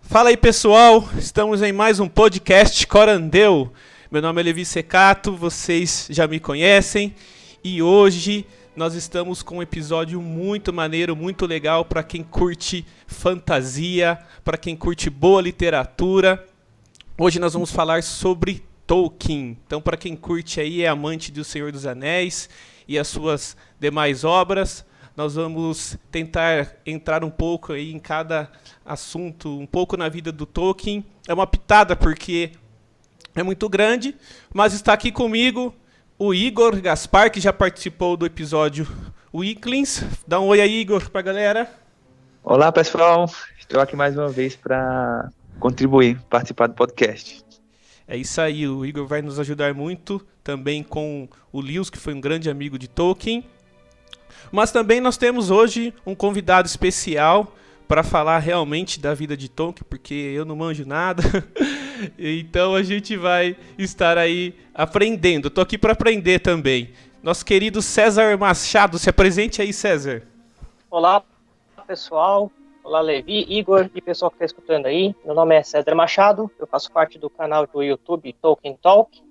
Fala aí, pessoal, estamos em mais um podcast Corandeu. Meu nome é Levi Secato, vocês já me conhecem e hoje nós estamos com um episódio muito maneiro, muito legal para quem curte fantasia, para quem curte boa literatura. Hoje nós vamos falar sobre Tolkien. Então, para quem curte aí, é amante do Senhor dos Anéis e as suas demais obras, nós vamos tentar entrar um pouco aí em cada assunto, um pouco na vida do Tolkien. É uma pitada porque é muito grande, mas está aqui comigo o Igor Gaspar, que já participou do episódio Weeklings. Dá um oi aí, Igor, pra galera. Olá, pessoal. Estou aqui mais uma vez para contribuir, participar do podcast. É isso aí, o Igor vai nos ajudar muito, também com o Lewis, que foi um grande amigo de Tolkien. Mas também nós temos hoje um convidado especial para falar realmente da vida de Tolkien, porque eu não manjo nada. Então a gente vai estar aí aprendendo. Estou aqui para aprender também. Nosso querido César Machado, se apresente aí, César. Olá, pessoal. Olá, Levi, Igor e pessoal que está escutando aí. Meu nome é César Machado, eu faço parte do canal do YouTube Tolkien Talk.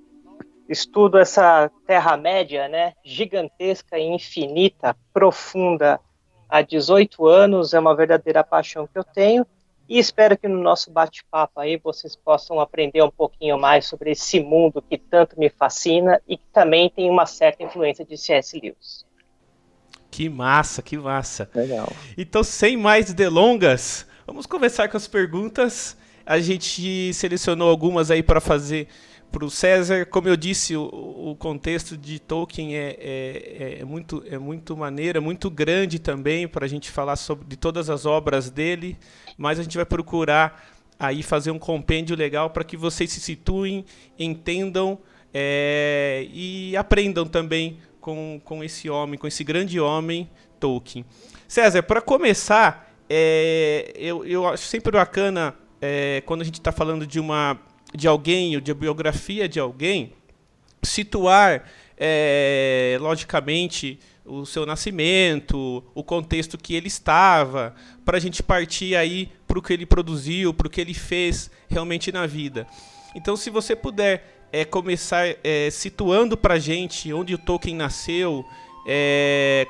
Estudo essa Terra-média, né, gigantesca e infinita, profunda, há 18 anos, é uma verdadeira paixão que eu tenho, e espero que no nosso bate-papo aí vocês possam aprender um pouquinho mais sobre esse mundo que tanto me fascina e que também tem uma certa influência de C.S. Lewis. Que massa, que massa. Legal. Então, sem mais delongas, vamos começar com as perguntas. A gente selecionou algumas aí para fazer para o César. Como eu disse, o contexto de Tolkien é muito maneiro, é muito grande também para a gente falar de todas as obras dele, mas a gente vai procurar aí fazer um compêndio legal para que vocês se situem, entendam e aprendam também com esse homem, com esse grande homem, Tolkien. César, para começar, eu acho sempre bacana quando a gente está falando de alguém, ou de biografia de alguém, situar, logicamente, o seu nascimento, o contexto que ele estava, para a gente partir aí para o que ele produziu, para o que ele fez realmente na vida. Então, se você puder começar situando para a gente onde o Tolkien nasceu,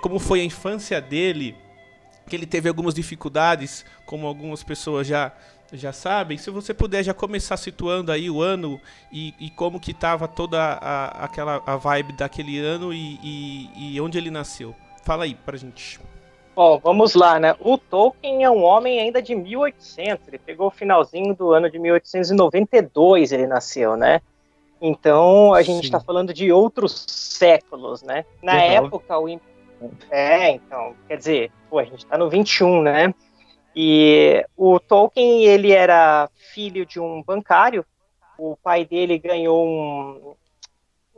como foi a infância dele, que ele teve algumas dificuldades, como algumas pessoas já sabem. Se você puder já começar situando aí o ano e como que estava toda a vibe daquele ano e onde ele nasceu. Fala aí pra gente. Bom, vamos lá, né? O Tolkien é um homem ainda de 1800, ele pegou o finalzinho do ano de 1892, ele nasceu, né? Então, a gente está falando de outros séculos, né? Na época, então, quer dizer, a gente está no 21, né? E o Tolkien, ele era filho de um bancário. O pai dele ganhou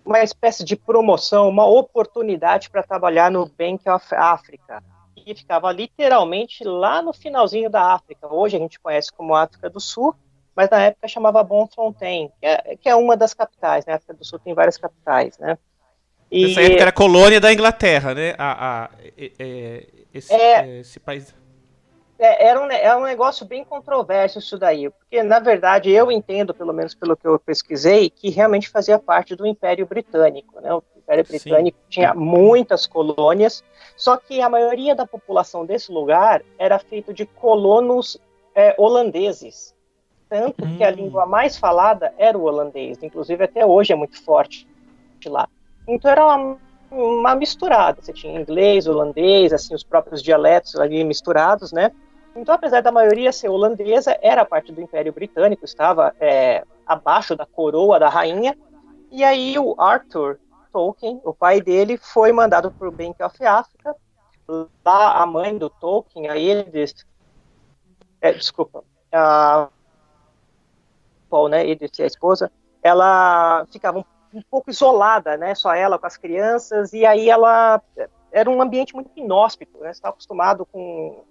uma espécie de promoção, uma oportunidade para trabalhar no Bank of Africa, que ficava literalmente lá no finalzinho da África. Hoje a gente conhece como África do Sul, mas na época chamava Bloemfontein, que é uma das capitais, né? A África do Sul tem várias capitais, né? Nessa época era colônia da Inglaterra, né? Esse país. Era um negócio bem controverso isso daí, porque, na verdade, eu entendo, pelo menos pelo que eu pesquisei, que realmente fazia parte do Império Britânico, né? O Império Britânico tinha muitas colônias, só que a maioria da população desse lugar era feito de colonos holandeses, tanto que a língua mais falada era o holandês, inclusive até hoje é muito forte lá. Então era uma misturada, você tinha inglês, holandês, assim, os próprios dialetos ali misturados, né? Então, apesar da maioria ser holandesa, era parte do Império Britânico, estava abaixo da coroa da rainha, e aí o Arthur Tolkien, o pai dele, foi mandado para o Bank of Africa. Lá a mãe do Tolkien, a Edith, a Paul, né, Edith, a esposa, ela ficava um pouco isolada, né, só ela com as crianças, e aí ela era um ambiente muito inóspito, né, você está acostumado com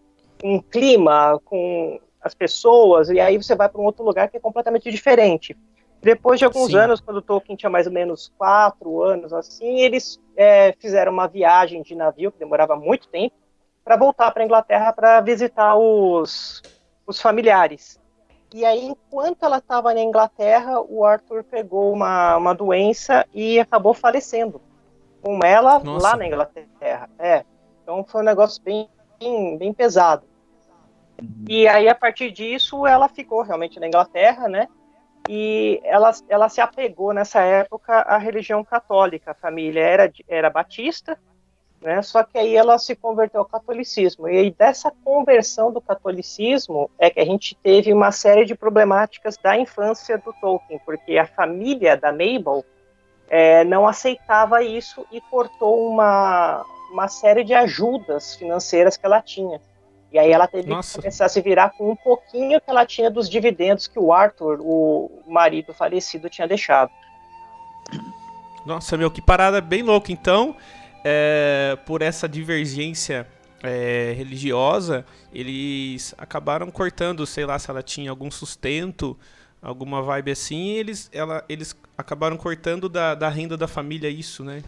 um clima, com as pessoas, e aí você vai para um outro lugar que é completamente diferente. Depois de alguns anos, quando o Tolkien tinha mais ou menos 4 anos, assim, eles fizeram uma viagem de navio, que demorava muito tempo, para voltar para a Inglaterra para visitar os familiares. E aí, enquanto ela estava na Inglaterra, o Arthur pegou uma doença e acabou falecendo com ela lá Nossa. na Inglaterra. Então foi um negócio bem pesado. E aí, a partir disso, ela ficou realmente na Inglaterra, né? E ela se apegou nessa época à religião católica. A família era batista, né? Só que aí ela se converteu ao catolicismo. E aí dessa conversão do catolicismo é que a gente teve uma série de problemáticas da infância do Tolkien, porque a família da Mabel não aceitava isso e cortou uma série de ajudas financeiras que ela tinha. E aí ela teve que começar a se virar com um pouquinho que ela tinha dos dividendos que o Arthur, o marido falecido, tinha deixado. Nossa, meu, que parada bem louca. Então, por essa divergência religiosa, eles acabaram cortando, sei lá, se ela tinha algum sustento, alguma vibe assim, eles acabaram cortando da renda da família isso, né?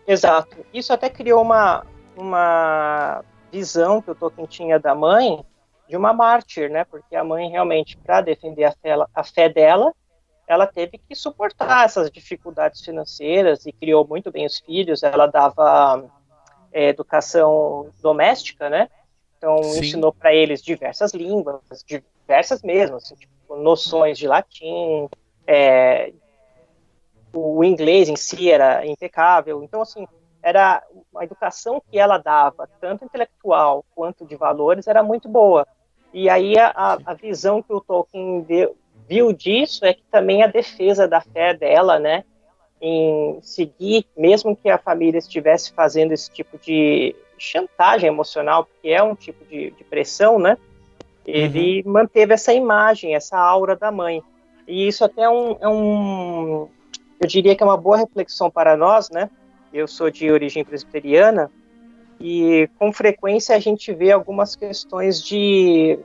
Exato. Isso até criou uma visão que o Tolkien tinha da mãe de uma mártir, né? Porque a mãe realmente, para defender a fé dela, ela teve que suportar essas dificuldades financeiras e criou muito bem os filhos. Ela dava educação doméstica, né? Então Sim. ensinou para eles diversas línguas, diversas mesmo, assim, tipo, noções de latim, o inglês em si era impecável. Então, assim, era uma educação que ela dava, tanto intelectual quanto de valores, era muito boa. E aí a visão que o Tolkien viu disso é que também a defesa da fé dela, né, em seguir, mesmo que a família estivesse fazendo esse tipo de chantagem emocional, porque é um tipo de pressão, né, ele manteve essa imagem, essa aura da mãe. E isso até eu diria que é uma boa reflexão para nós, né? Eu sou de origem presbiteriana e com frequência a gente vê algumas questões de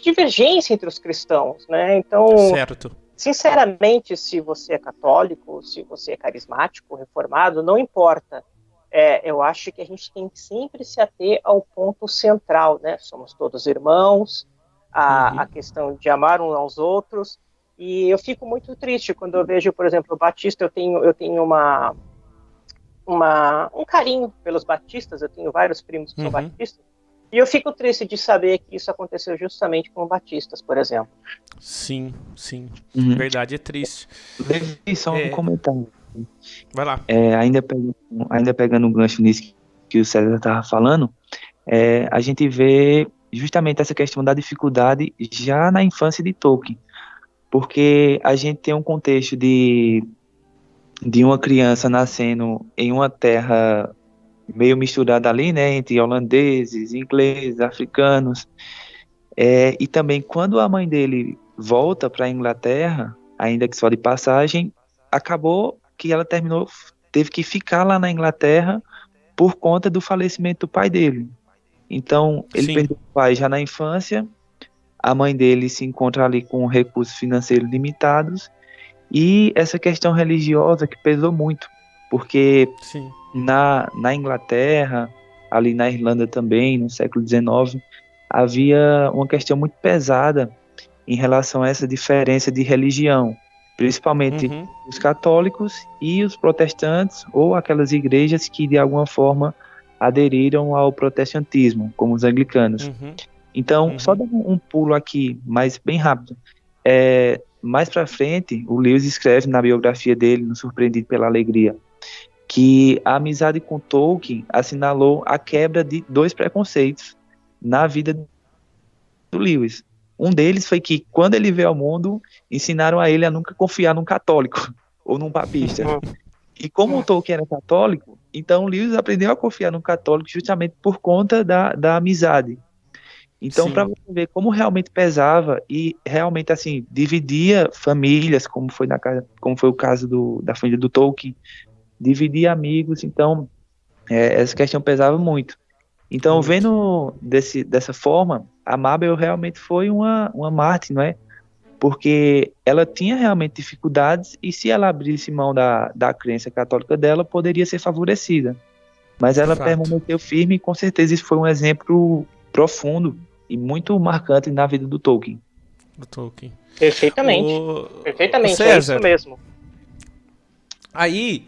divergência entre os cristãos, né? Então, certo. Sinceramente, se você é católico, se você é carismático, reformado, não importa. Eu acho que a gente tem que sempre se ater ao ponto central, né? Somos todos irmãos, a questão de amar uns aos outros. E eu fico muito triste quando eu vejo, por exemplo, o Batista. Eu tenho um carinho pelos batistas, eu tenho vários primos que são batistas, e eu fico triste de saber que isso aconteceu justamente com batistas, por exemplo. Sim. Verdade, é triste. Levi, só um comentário. Vai lá. Ainda pegando um gancho nisso que o César estava falando, a gente vê justamente essa questão da dificuldade já na infância de Tolkien, porque a gente tem um contexto de uma criança nascendo em uma terra meio misturada ali, né, entre holandeses, ingleses, africanos, e também quando a mãe dele volta para a Inglaterra, ainda que só de passagem, acabou que ela teve que ficar lá na Inglaterra por conta do falecimento do pai dele. Então, ele perdeu o pai já na infância, a mãe dele se encontra ali com recursos financeiros limitados, e essa questão religiosa que pesou muito, porque na Inglaterra, ali na Irlanda também, no século XIX, havia uma questão muito pesada em relação a essa diferença de religião, principalmente os católicos e os protestantes, ou aquelas igrejas que de alguma forma aderiram ao protestantismo, como os anglicanos. Então, só dando um pulo aqui, mas bem rápido, mais para frente, o Lewis escreve na biografia dele, no Surpreendido pela Alegria, que a amizade com Tolkien assinalou a quebra de 2 preconceitos na vida do Lewis. Um deles foi que, quando ele veio ao mundo, ensinaram a ele a nunca confiar num católico ou num papista. E como o Tolkien era católico, então o Lewis aprendeu a confiar num católico justamente por conta da amizade. Então, para você ver como realmente pesava e realmente, assim, dividia famílias, como foi o caso da família do Tolkien, dividia amigos, então essa questão pesava muito. Então, vendo dessa forma, a Mabel realmente foi uma mártir, não é? Porque ela tinha realmente dificuldades e se ela abrisse mão da crença católica dela, poderia ser favorecida. Mas ela permaneceu firme e com certeza isso foi um exemplo profundo e muito marcante na vida do Tolkien. do Tolkien. Perfeitamente. Perfeitamente, César, é isso mesmo. Aí,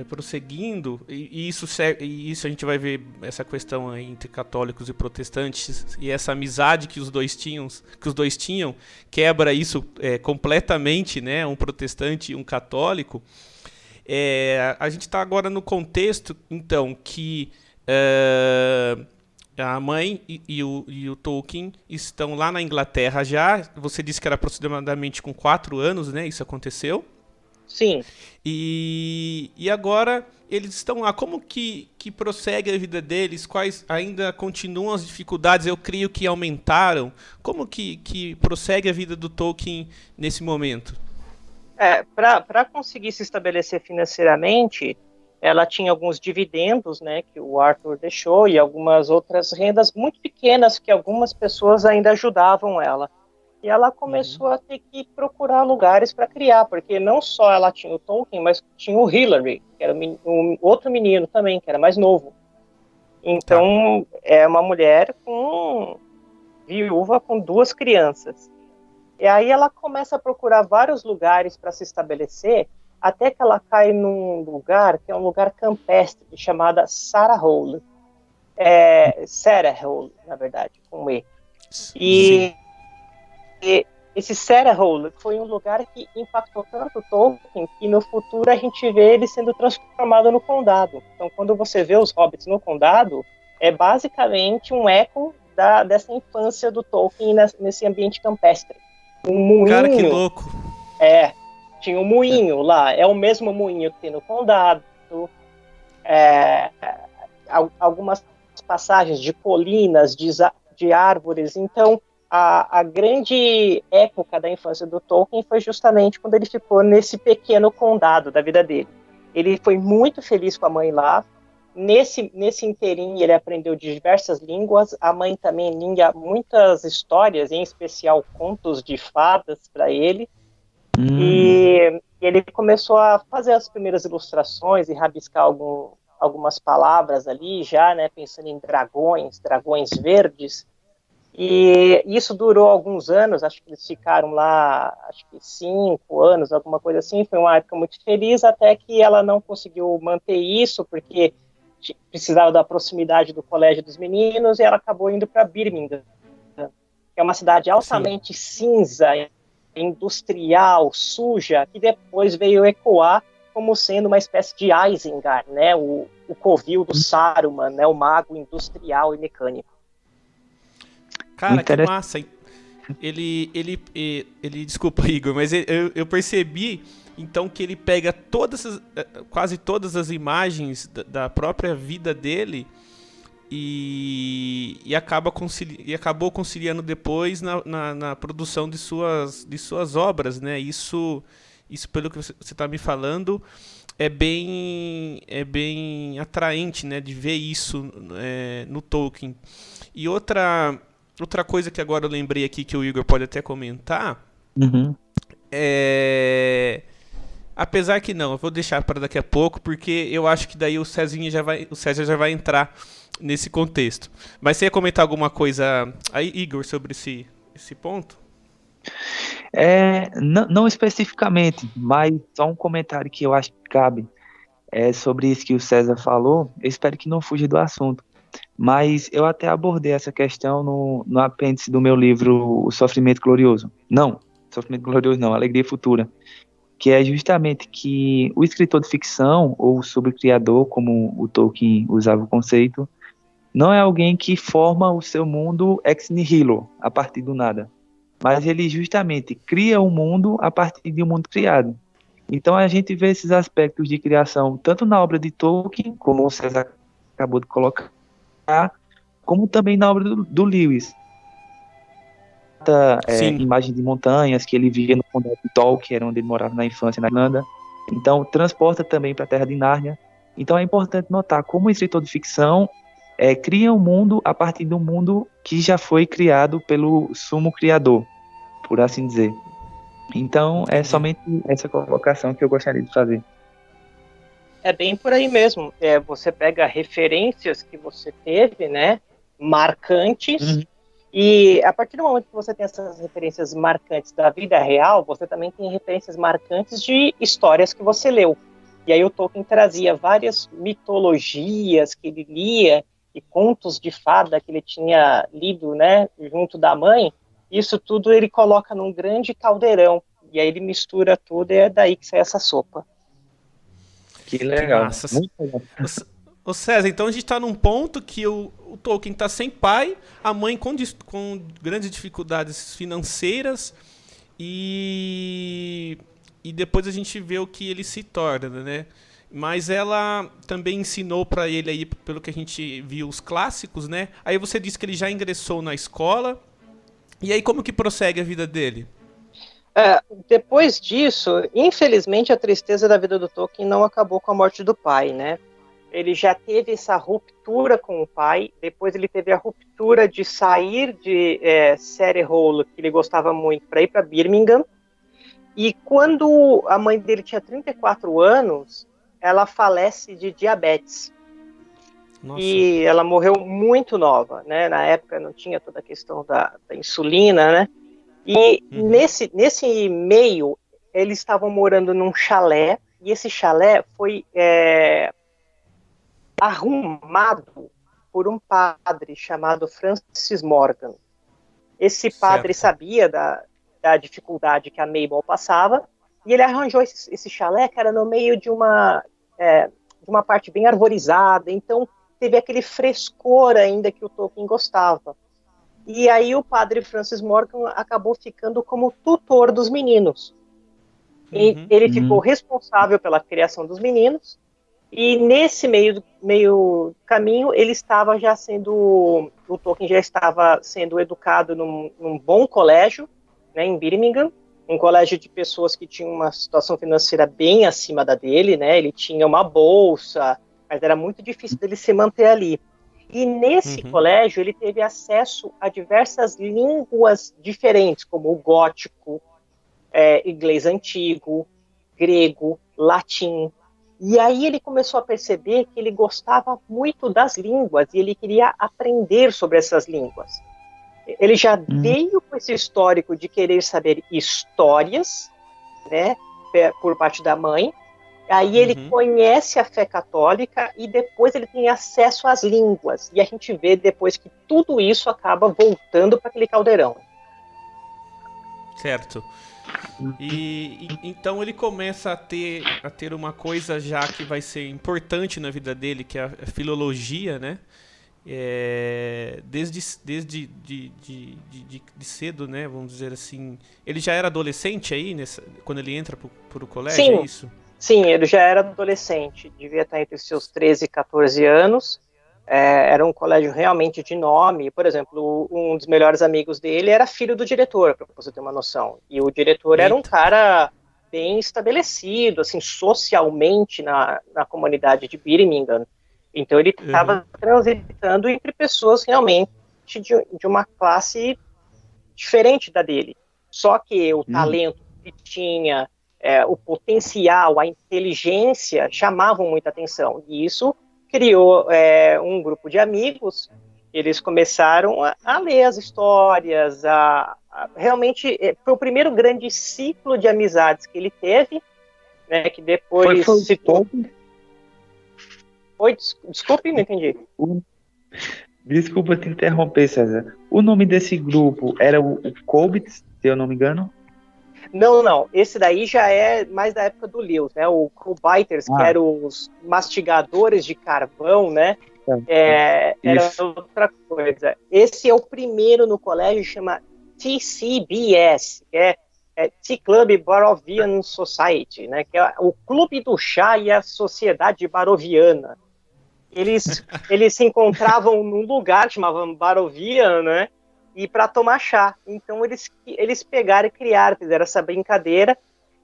prosseguindo, e isso a gente vai ver essa questão aí entre católicos e protestantes e essa amizade que os dois tinham quebra isso completamente, né? Um protestante e um católico. A gente está agora no contexto, então, que a mãe e o Tolkien estão lá na Inglaterra já. Você disse que era aproximadamente com 4 anos, né? Isso aconteceu. Sim. E agora eles estão lá. Como que prossegue a vida deles? Quais ainda continuam as dificuldades? Eu creio que aumentaram. Como que prossegue a vida do Tolkien nesse momento? Para conseguir se estabelecer financeiramente, ela tinha alguns dividendos, né, que o Arthur deixou e algumas outras rendas muito pequenas que algumas pessoas ainda ajudavam ela. E ela começou a ter que procurar lugares para criar, porque não só ela tinha o Tolkien, mas tinha o Hillary, que era um outro menino também, que era mais novo. Então, é uma mulher viúva com 2 crianças. E aí ela começa a procurar vários lugares para se estabelecer, até que ela cai num lugar que é um lugar campestre, chamada Sarahole. Sarahole, na verdade, com E. E esse Sarahole foi um lugar que impactou tanto Tolkien que no futuro a gente vê ele sendo transformado no condado. Então, quando você vê os hobbits no condado, é basicamente um eco dessa infância do Tolkien nesse ambiente campestre. Um moinho. Cara, que louco! Tinha um moinho lá. É o mesmo moinho que tem no condado. Algumas passagens de colinas, de árvores. Então, a grande época da infância do Tolkien foi justamente quando ele ficou nesse pequeno condado da vida dele. Ele foi muito feliz com a mãe lá. Nesse inteirinho ele aprendeu diversas línguas. A mãe também lia muitas histórias, em especial contos de fadas para ele. E ele começou a fazer as primeiras ilustrações e rabiscar algumas palavras ali já, né, pensando em dragões verdes. E isso durou alguns anos, acho que eles ficaram lá, 5 anos, alguma coisa assim. Foi uma época muito feliz, até que ela não conseguiu manter isso, porque precisava da proximidade do colégio dos meninos, e ela acabou indo para Birmingham, que é uma cidade altamente cinza, industrial, suja, que depois veio ecoar como sendo uma espécie de Isengard, né, o covil do Saruman, né, o mago industrial e mecânico. Cara, que massa. Desculpa, Igor, mas eu percebi, então, que ele pega quase todas as imagens da própria vida dele e acabou conciliando depois na produção de suas obras, né? Isso, pelo que você está me falando, é bem atraente, né? De ver isso no Tolkien. E outra coisa que agora eu lembrei aqui, que o Igor pode até comentar, apesar que não, eu vou deixar para daqui a pouco, porque eu acho que daí o César já vai entrar nesse contexto. Mas você ia comentar alguma coisa aí, Igor, sobre esse ponto? Não especificamente, mas só um comentário que eu acho que cabe sobre isso que o César falou. Eu espero que não fuja do assunto, mas eu até abordei essa questão no apêndice do meu livro O Sofrimento Glorioso. Não, Sofrimento Glorioso não, Alegria Futura, que é justamente que o escritor de ficção, ou o sobrecriador, como o Tolkien usava o conceito, não é alguém que forma o seu mundo ex nihilo, a partir do nada, mas ele justamente cria um mundo a partir de um mundo criado. Então a gente vê esses aspectos de criação tanto na obra de Tolkien, como o César acabou de colocar, como também na obra do Lewis. Imagem de montanhas que ele via no condado de Tol, que era onde ele morava na infância na Irlanda. Então transporta também para a Terra de Nárnia. Então é importante notar como o escritor de ficção cria um mundo a partir de um mundo que já foi criado pelo sumo criador, por assim dizer. Então é somente essa colocação que eu gostaria de fazer. É bem por aí mesmo. Você pega referências que você teve, né, marcantes, E a partir do momento que você tem essas referências marcantes da vida real, você também tem referências marcantes de histórias que você leu. E aí o Tolkien trazia várias mitologias que ele lia e contos de fada que ele tinha lido, né, junto da mãe. Isso tudo ele coloca num grande caldeirão. E aí ele mistura tudo e é daí que sai essa sopa. Que Que legal. massa. Muito legal. Ô César, então a gente tá num ponto que o Tolkien tá sem pai, a mãe com grandes dificuldades financeiras e depois a gente vê o que ele se torna, né? Mas ela também ensinou para ele aí, pelo que a gente viu, os clássicos, né? Aí você disse que ele já ingressou na escola. E aí como que prossegue a vida dele? Depois disso, infelizmente, a tristeza da vida do Tolkien não acabou com a morte do pai, né? Ele já teve essa ruptura com o pai, depois ele teve a ruptura de sair de Hall, que ele gostava muito, para ir para Birmingham, e quando a mãe dele tinha 34 anos, ela falece de diabetes. Nossa. E ela morreu muito nova, né? Na época não tinha toda a questão da insulina, né? E nesse meio, eles estavam morando num chalé, e esse chalé foi arrumado por um padre chamado Francis Morgan. Esse padre sabia da dificuldade que a Mabel passava, e ele arranjou esse chalé que era no meio de uma parte bem arborizada, então teve aquele frescor ainda que o Tolkien gostava. E aí o padre Francis Morgan acabou ficando como tutor dos meninos. Ele ficou responsável pela criação dos meninos, e nesse meio caminho, o Tolkien já estava sendo educado num bom colégio, né, em Birmingham, um colégio de pessoas que tinham uma situação financeira bem acima da dele, né, ele tinha uma bolsa, mas era muito difícil dele se manter ali. E nesse colégio ele teve acesso a diversas línguas diferentes, como o gótico, inglês antigo, grego, latim. E aí ele começou a perceber que ele gostava muito das línguas e ele queria aprender sobre essas línguas. Ele já veio com esse histórico de querer saber histórias, né, por parte da mãe. Aí ele conhece a fé católica e depois ele tem acesso às línguas. E a gente vê depois que tudo isso acaba voltando para aquele caldeirão. Certo. E então ele começa a ter uma coisa já que vai ser importante na vida dele, que é a filologia, né? Desde de cedo, né? Vamos dizer assim. Ele já era adolescente aí, quando ele entra pro colégio, Sim. É isso? Sim, ele já era adolescente, devia estar entre seus 13 e 14 anos, era um colégio realmente de nome. Por exemplo, um dos melhores amigos dele era filho do diretor, para você ter uma noção, e o diretor era um cara bem estabelecido, assim, socialmente na comunidade de Birmingham, então ele estava transitando entre pessoas realmente de uma classe diferente da dele, só que o talento que tinha, o potencial, a inteligência chamavam muita atenção, e isso criou um grupo de amigos. Eles começaram a ler as histórias, realmente foi o primeiro grande ciclo de amizades que ele teve, né, que depois se... Oi, desculpe, não entendi. Desculpa te interromper, César. O nome desse grupo era o Cobbits, se eu não me engano? Não. Esse daí já é mais da época do Lewis, né? O Cobbiters, que eram os mastigadores de carvão, né? Era outra coisa. Esse é o primeiro no colégio, chama TCBS, que é Tea Club Barovian Society, né? Que é o Clube do Chá e a Sociedade Baroviana. Eles se encontravam num lugar, chamavam Barovian, né? E para tomar chá. Então eles pegaram e criaram, fizeram essa brincadeira,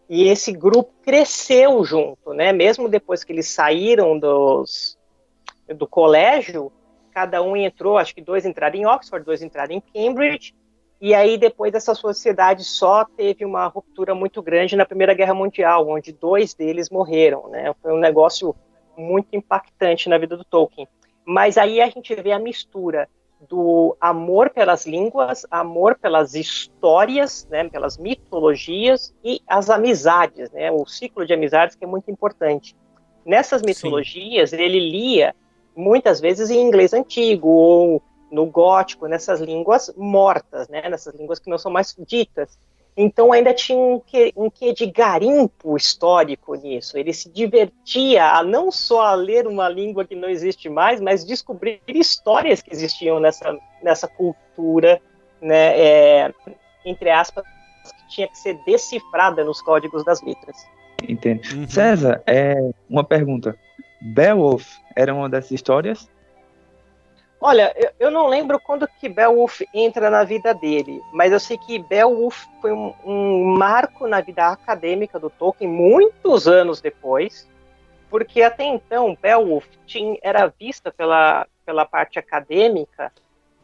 e esse grupo cresceu junto, né? Mesmo depois que eles saíram do colégio, cada um entrou, acho que 2 entraram em Oxford, 2 entraram em Cambridge, e aí depois essa sociedade só teve uma ruptura muito grande na Primeira Guerra Mundial, onde 2 deles morreram, né? Foi um negócio muito impactante na vida do Tolkien. Mas aí a gente vê a mistura do amor pelas línguas, amor pelas histórias, né, pelas mitologias e as amizades, né, o ciclo de amizades que é muito importante. Nessas mitologias, Sim. ele lia muitas vezes em inglês antigo ou no gótico, nessas línguas mortas, né, nessas línguas que não são mais ditas. Então ainda tinha um quê de garimpo histórico nisso. Ele se divertia a não só a ler uma língua que não existe mais, mas descobrir histórias que existiam nessa cultura, né, entre aspas, que tinha que ser decifrada nos códigos das letras. Entendo. César, uma pergunta. Beowulf era uma dessas histórias? Olha, eu não lembro quando que Beowulf entra na vida dele, mas eu sei que Beowulf foi um marco na vida acadêmica do Tolkien muitos anos depois, porque até então Beowulf era vista pela parte acadêmica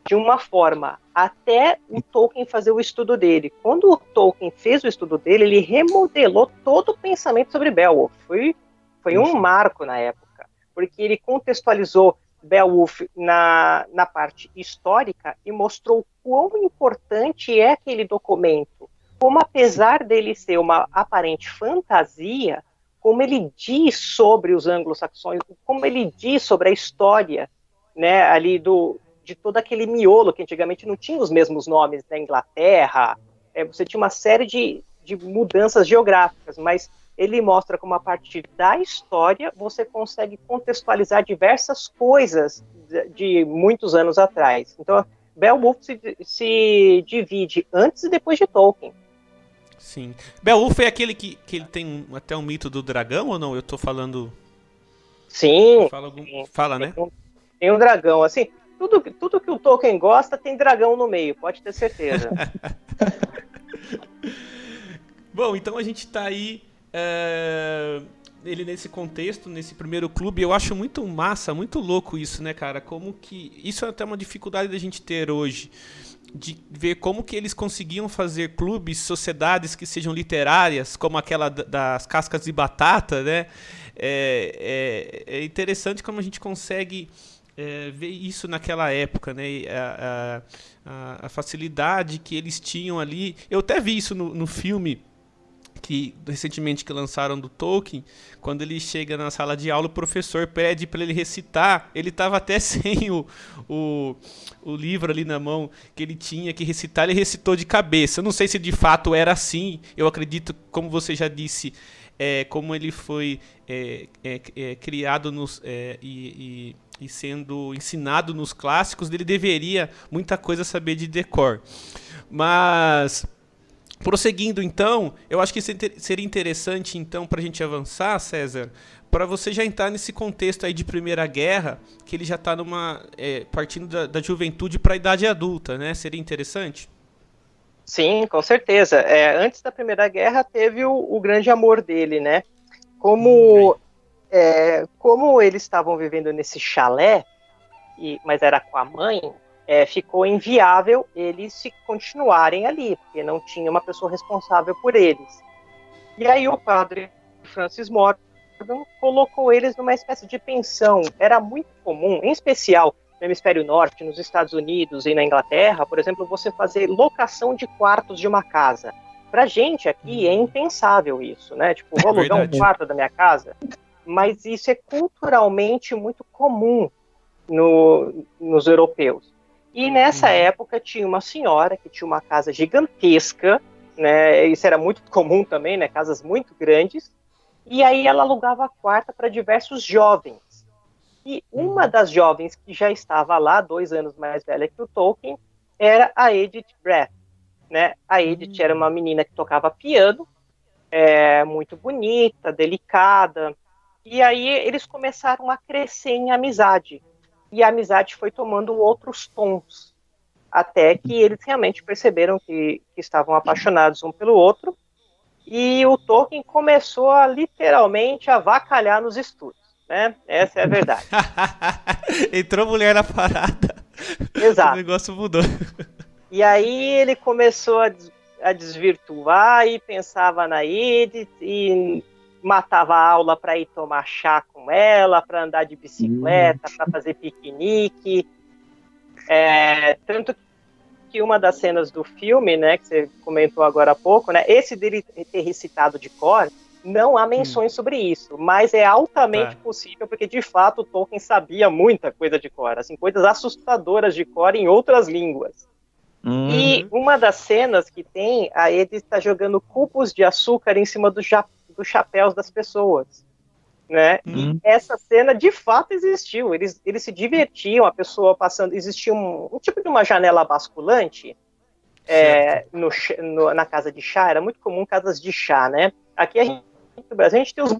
de uma forma, até o Tolkien fazer o estudo dele. Quando o Tolkien fez o estudo dele, ele remodelou todo o pensamento sobre Beowulf. Foi um marco na época, porque ele contextualizou Beowulf na parte histórica e mostrou quão importante é aquele documento, como apesar dele ser uma aparente fantasia, como ele diz sobre os anglo-saxões, como ele diz sobre a história, né, ali de todo aquele miolo, que antigamente não tinha os mesmos nomes da Inglaterra, você tinha uma série de mudanças geográficas, mas ele mostra como a partir da história você consegue contextualizar diversas coisas de muitos anos atrás. Então, Beowulf se divide antes e depois de Tolkien. Sim. Beowulf é aquele que ele tem até um mito do dragão ou não? Eu tô falando... Sim. Fala, né? Tem um dragão, assim, tudo que o Tolkien gosta tem dragão no meio, pode ter certeza. Bom, então a gente tá aí ele nesse contexto, nesse primeiro clube. Eu acho muito massa, muito louco isso, né, cara? Como que... Isso é até uma dificuldade da gente ter hoje, de ver como que eles conseguiam fazer clubes, sociedades que sejam literárias, como aquela das cascas de batata, né? É interessante como a gente consegue ver isso naquela época, né? A facilidade que eles tinham ali. Eu até vi isso no filme que recentemente que lançaram do Tolkien, quando ele chega na sala de aula, o professor pede para ele recitar, ele estava até sem o livro ali na mão que ele tinha que recitar, ele recitou de cabeça. Eu não sei se de fato era assim, eu acredito, como você já disse, como ele foi criado e sendo ensinado nos clássicos, ele deveria muita coisa saber de decor. Mas... prosseguindo, então, eu acho que seria interessante, então, para a gente avançar, César, para você já entrar nesse contexto aí de Primeira Guerra, que ele já está partindo da juventude para a idade adulta, né? Seria interessante? Sim, com certeza. Antes da Primeira Guerra, teve o grande amor dele, né? Como eles estavam vivendo nesse chalé, mas era com a mãe, ficou inviável eles se continuarem ali, porque não tinha uma pessoa responsável por eles. E aí o padre Francis Morgan colocou eles numa espécie de pensão. Era muito comum, em especial no hemisfério norte, nos Estados Unidos e na Inglaterra, por exemplo, você fazer locação de quartos de uma casa. Pra gente aqui é impensável isso, né? Tipo, vou alugar um quarto da minha casa. Mas isso é culturalmente muito comum nos europeus. E nessa época tinha uma senhora que tinha uma casa gigantesca, né? Isso era muito comum também, né? Casas muito grandes. E aí ela alugava quarto para diversos jovens. E uma das jovens que já estava lá, 2 anos mais velha que o Tolkien, era a Edith Bratt, né? A Edith era uma menina que tocava piano, muito bonita, delicada. E aí eles começaram a crescer em amizade. E a amizade foi tomando outros tons, até que eles realmente perceberam que estavam apaixonados um pelo outro, e o Tolkien começou a literalmente avacalhar nos estudos, né? Essa é a verdade. Entrou mulher na parada. Exato. O negócio mudou. E aí ele começou a desvirtuar e pensava na Edith e matava a aula para ir tomar chá com ela, para andar de bicicleta, para fazer piquenique. Tanto que uma das cenas do filme, né, que você comentou agora há pouco, né, esse dele ter recitado de cor, não há menções sobre isso, mas é altamente possível, porque de fato o Tolkien sabia muita coisa de cor, assim, coisas assustadoras de cor em outras línguas. E uma das cenas que tem, a Edith está jogando cubos de açúcar em cima dos chapéus das pessoas, né? E essa cena de fato existiu. Eles se divertiam, a pessoa passando, existia um tipo de uma janela basculante na casa de chá. Era muito comum casas de chá, né? Aqui no Brasil a gente tem os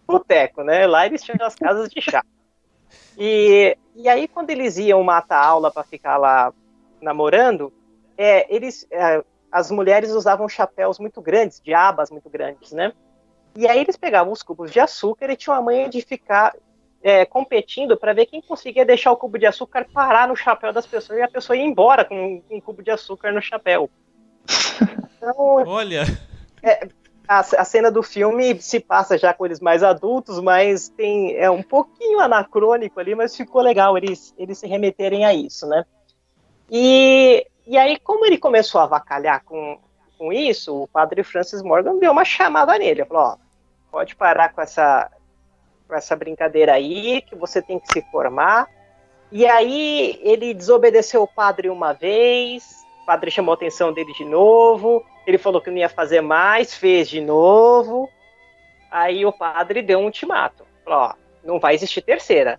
botecos, né? Lá eles tinham as casas de chá. E aí quando eles iam matar a aula para ficar lá namorando, as mulheres usavam chapéus muito grandes, de abas muito grandes, né? E aí eles pegavam os cubos de açúcar e tinham a manha de ficar competindo para ver quem conseguia deixar o cubo de açúcar parar no chapéu das pessoas e a pessoa ir embora com um cubo de açúcar no chapéu. Então, olha! A cena do filme se passa já com eles mais adultos, mas é um pouquinho anacrônico ali, mas ficou legal eles se remeterem a isso, né? E aí, como ele começou a avacalhar com isso, o padre Francis Morgan deu uma chamada nele. Falou, ó, pode parar com essa brincadeira aí, que você tem que se formar. E aí, ele desobedeceu o padre uma vez, o padre chamou a atenção dele de novo, ele falou que não ia fazer mais, fez de novo. Aí o padre deu um ultimato. Falou, ó, não vai existir terceira.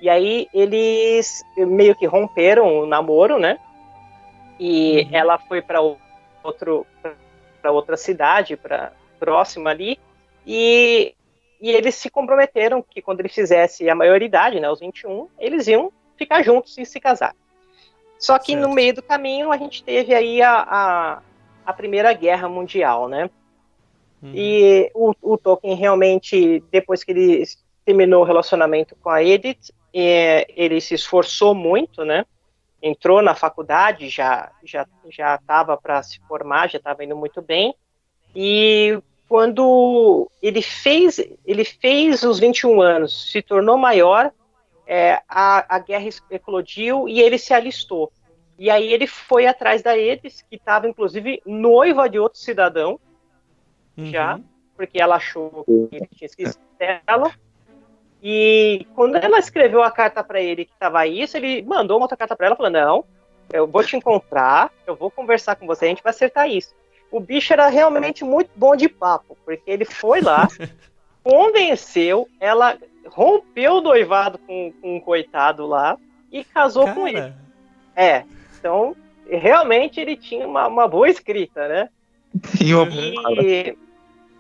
E aí, eles meio que romperam o namoro, né? E ela foi para outra cidade, próxima ali, e eles se comprometeram que quando ele fizesse a maioridade, né, os 21, eles iam ficar juntos e se casar. Só que no meio do caminho a gente teve aí a Primeira Guerra Mundial, né? E o Tolkien realmente, depois que ele terminou o relacionamento com a Edith, ele se esforçou muito, né? Entrou na faculdade, já estava para se formar, já estava indo muito bem. E quando ele fez os 21 anos, se tornou maior, a guerra eclodiu e ele se alistou. E aí ele foi atrás da Edith, que estava inclusive noiva de outro cidadão, já, porque ela achou que ele tinha esquecido dela. E quando ela escreveu a carta para ele que estava isso, ele mandou uma outra carta para ela falando, não, eu vou te encontrar, eu vou conversar com você, a gente vai acertar isso. O bicho era realmente muito bom de papo, porque ele foi lá, convenceu, ela rompeu o noivado com um coitado lá e casou com ele. Então, realmente ele tinha uma boa escrita, né?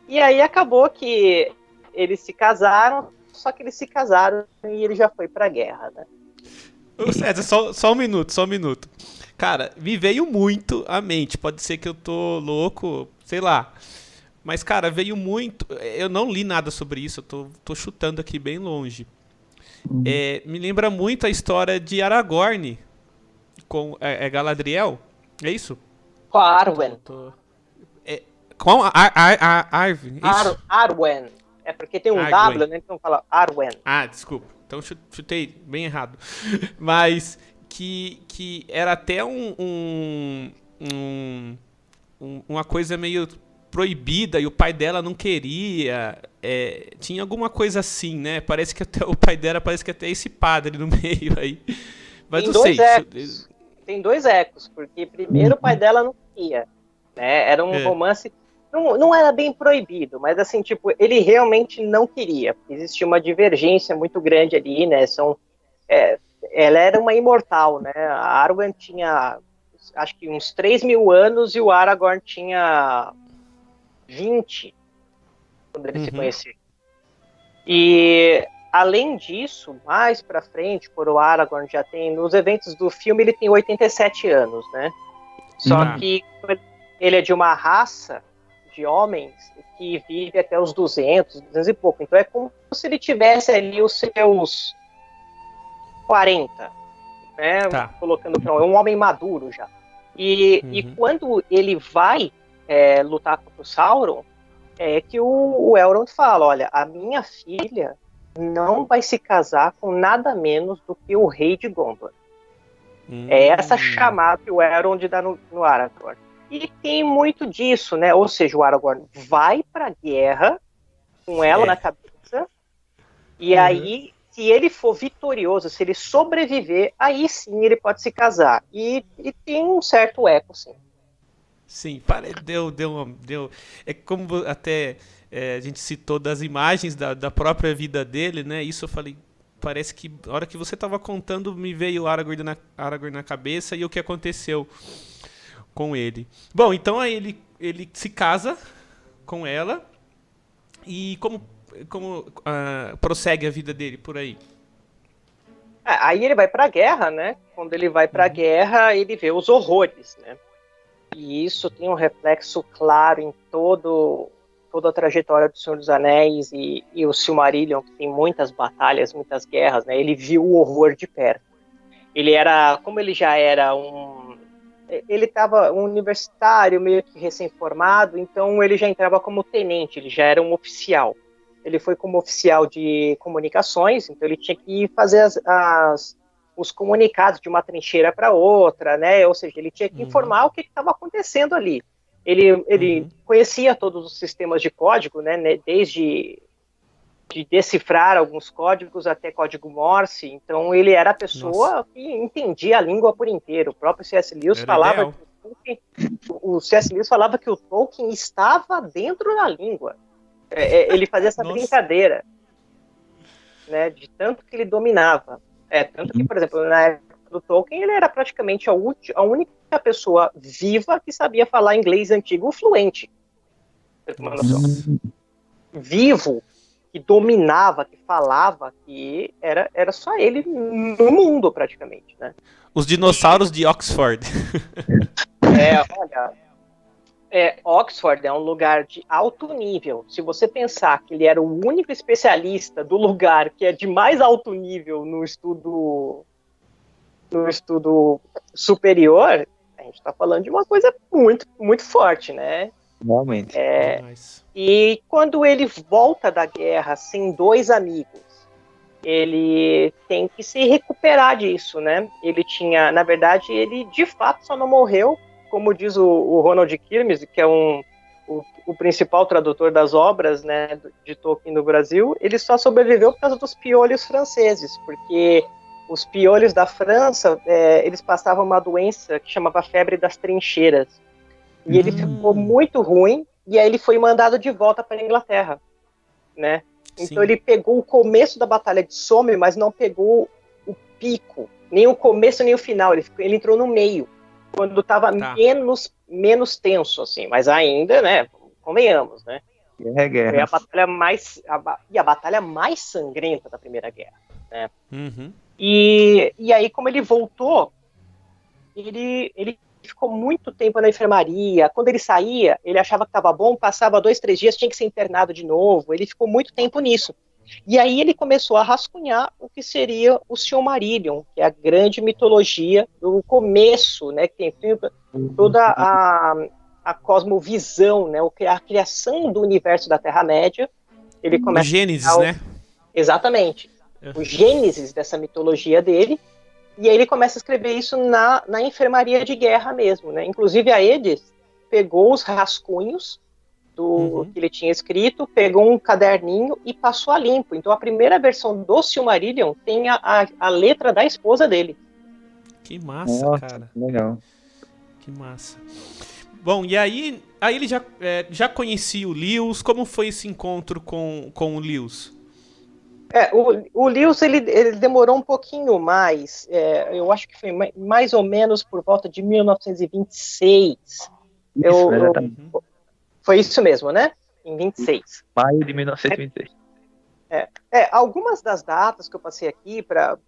E aí acabou que eles se casaram, só que eles se casaram e ele já foi pra guerra, né? César, só um minuto. Cara, me veio muito à mente. Pode ser que eu tô louco, sei lá. Mas, cara, veio muito... Eu não li nada sobre isso, eu tô chutando aqui bem longe. Me lembra muito a história de Aragorn com Galadriel, é isso? Com a Arwen. Com Arwen. Arwen. É porque tem um Arwen. W, né? Então fala Arwen. Ah, desculpa. Então chutei bem errado. Mas que era até uma coisa meio proibida e o pai dela não queria. Tinha alguma coisa assim, né? Parece que até o pai dela parece que até esse padre no meio aí. Mas não sei. Tem dois ecos, porque primeiro o pai dela não queria, né? Era um romance, não era bem proibido, mas assim, tipo, ele realmente não queria. Existia uma divergência muito grande ali, né? Ela era uma imortal, né? A Arwen tinha, acho que uns 3.000 anos e o Aragorn tinha 20 quando eles se conheceram. E além disso, mais pra frente, por o Aragorn já tem, nos eventos do filme ele tem 87 anos, né? Só que ele é de uma raça de homens que vive até os 200 e pouco. Então é como se ele tivesse ali os seus 40, né? Tá. Colocando para um homem maduro já. E quando ele vai lutar contra o Sauron, é que o Elrond fala, olha, a minha filha não vai se casar com nada menos do que o rei de Gondor. É essa chamada que o Elrond dá no Aragorn. E tem muito disso, né? Ou seja, o Aragorn vai pra guerra com ela na cabeça, e aí, se ele for vitorioso, se ele sobreviver, aí sim ele pode se casar. E tem um certo eco, sim. Sim, deu. É como até a gente citou das imagens da própria vida dele, né? Isso eu falei. Parece que a hora que você estava contando me veio o Aragorn na cabeça e o que aconteceu com ele. Bom, então aí ele se casa com ela e como prossegue a vida dele por aí? Aí ele vai pra guerra, né? Quando ele vai pra guerra, ele vê os horrores, né? E isso tem um reflexo claro em toda a trajetória do Senhor dos Anéis e o Silmarillion, que tem muitas batalhas, muitas guerras, né? Ele viu o horror de perto. Como ele já era ele estava um universitário meio que recém-formado, então ele já entrava como tenente, ele já era um oficial. Ele foi como oficial de comunicações, então ele tinha que fazer os comunicados de uma trincheira para outra, né? Ou seja, ele tinha que informar o que estava acontecendo ali. Ele conhecia todos os sistemas de código, né? Desde de decifrar alguns códigos até código Morse. Então ele era a pessoa que entendia a língua por inteiro. O próprio C.S. Lewis falava que o Tolkien estava dentro da língua. Ele fazia essa brincadeira, né? De tanto que ele dominava. Tanto que, por exemplo, na época do Tolkien, ele era praticamente a única pessoa viva que sabia falar inglês antigo fluente. Vivo, que dominava, que falava, que era só ele no mundo, praticamente, né? Os dinossauros de Oxford. Olha, Oxford é um lugar de alto nível. Se você pensar que ele era o único especialista do lugar que é de mais alto nível no estudo superior, a gente está falando de uma coisa muito, muito forte, né? Realmente. E quando ele volta da guerra sem dois amigos, ele tem que se recuperar disso, né? Na verdade, ele de fato só não morreu, como diz o Ronald Kirmes, que é o principal tradutor das obras, né, de Tolkien no Brasil. Ele só sobreviveu por causa dos piolhos franceses, porque os piolhos da França, eles passavam uma doença que chamava febre das trincheiras. E ele ficou muito ruim, e aí ele foi mandado de volta para a Inglaterra, né? Então ele pegou o começo da Batalha de Somme, mas não pegou o pico, nem o começo nem o final. Ele entrou no meio, quando estava menos tenso, assim. Mas ainda, né? Convenhamos, né? Guerra. Foi a batalha mais sangrenta da Primeira Guerra, né? E aí, como ele voltou, ele ficou muito tempo na enfermaria. Quando ele saía, ele achava que estava bom, passava 2, 3 dias, tinha que ser internado de novo. Ele ficou muito tempo nisso. E aí ele começou a rascunhar o que seria o Silmarillion, que é a grande mitologia do começo, né, que tem toda a cosmovisão, né, a criação do universo da Terra-média. Ele começa o Gênesis, né? Exatamente. O Gênesis dessa mitologia dele. E aí ele começa a escrever isso na enfermaria de guerra mesmo, né? Inclusive a Edith pegou os rascunhos que ele tinha escrito, pegou um caderninho e passou a limpo. Então a primeira versão do Silmarillion tem a letra da esposa dele. Que massa, cara. Legal. Que massa. Bom, e aí ele já conhecia o Lewis. Como foi esse encontro com o Lewis? O Lewis ele demorou um pouquinho mais. Eu acho que foi mais ou menos por volta de 1926. Foi isso mesmo, né? Em 26. Maio de 1926. Algumas das datas que eu passei aqui para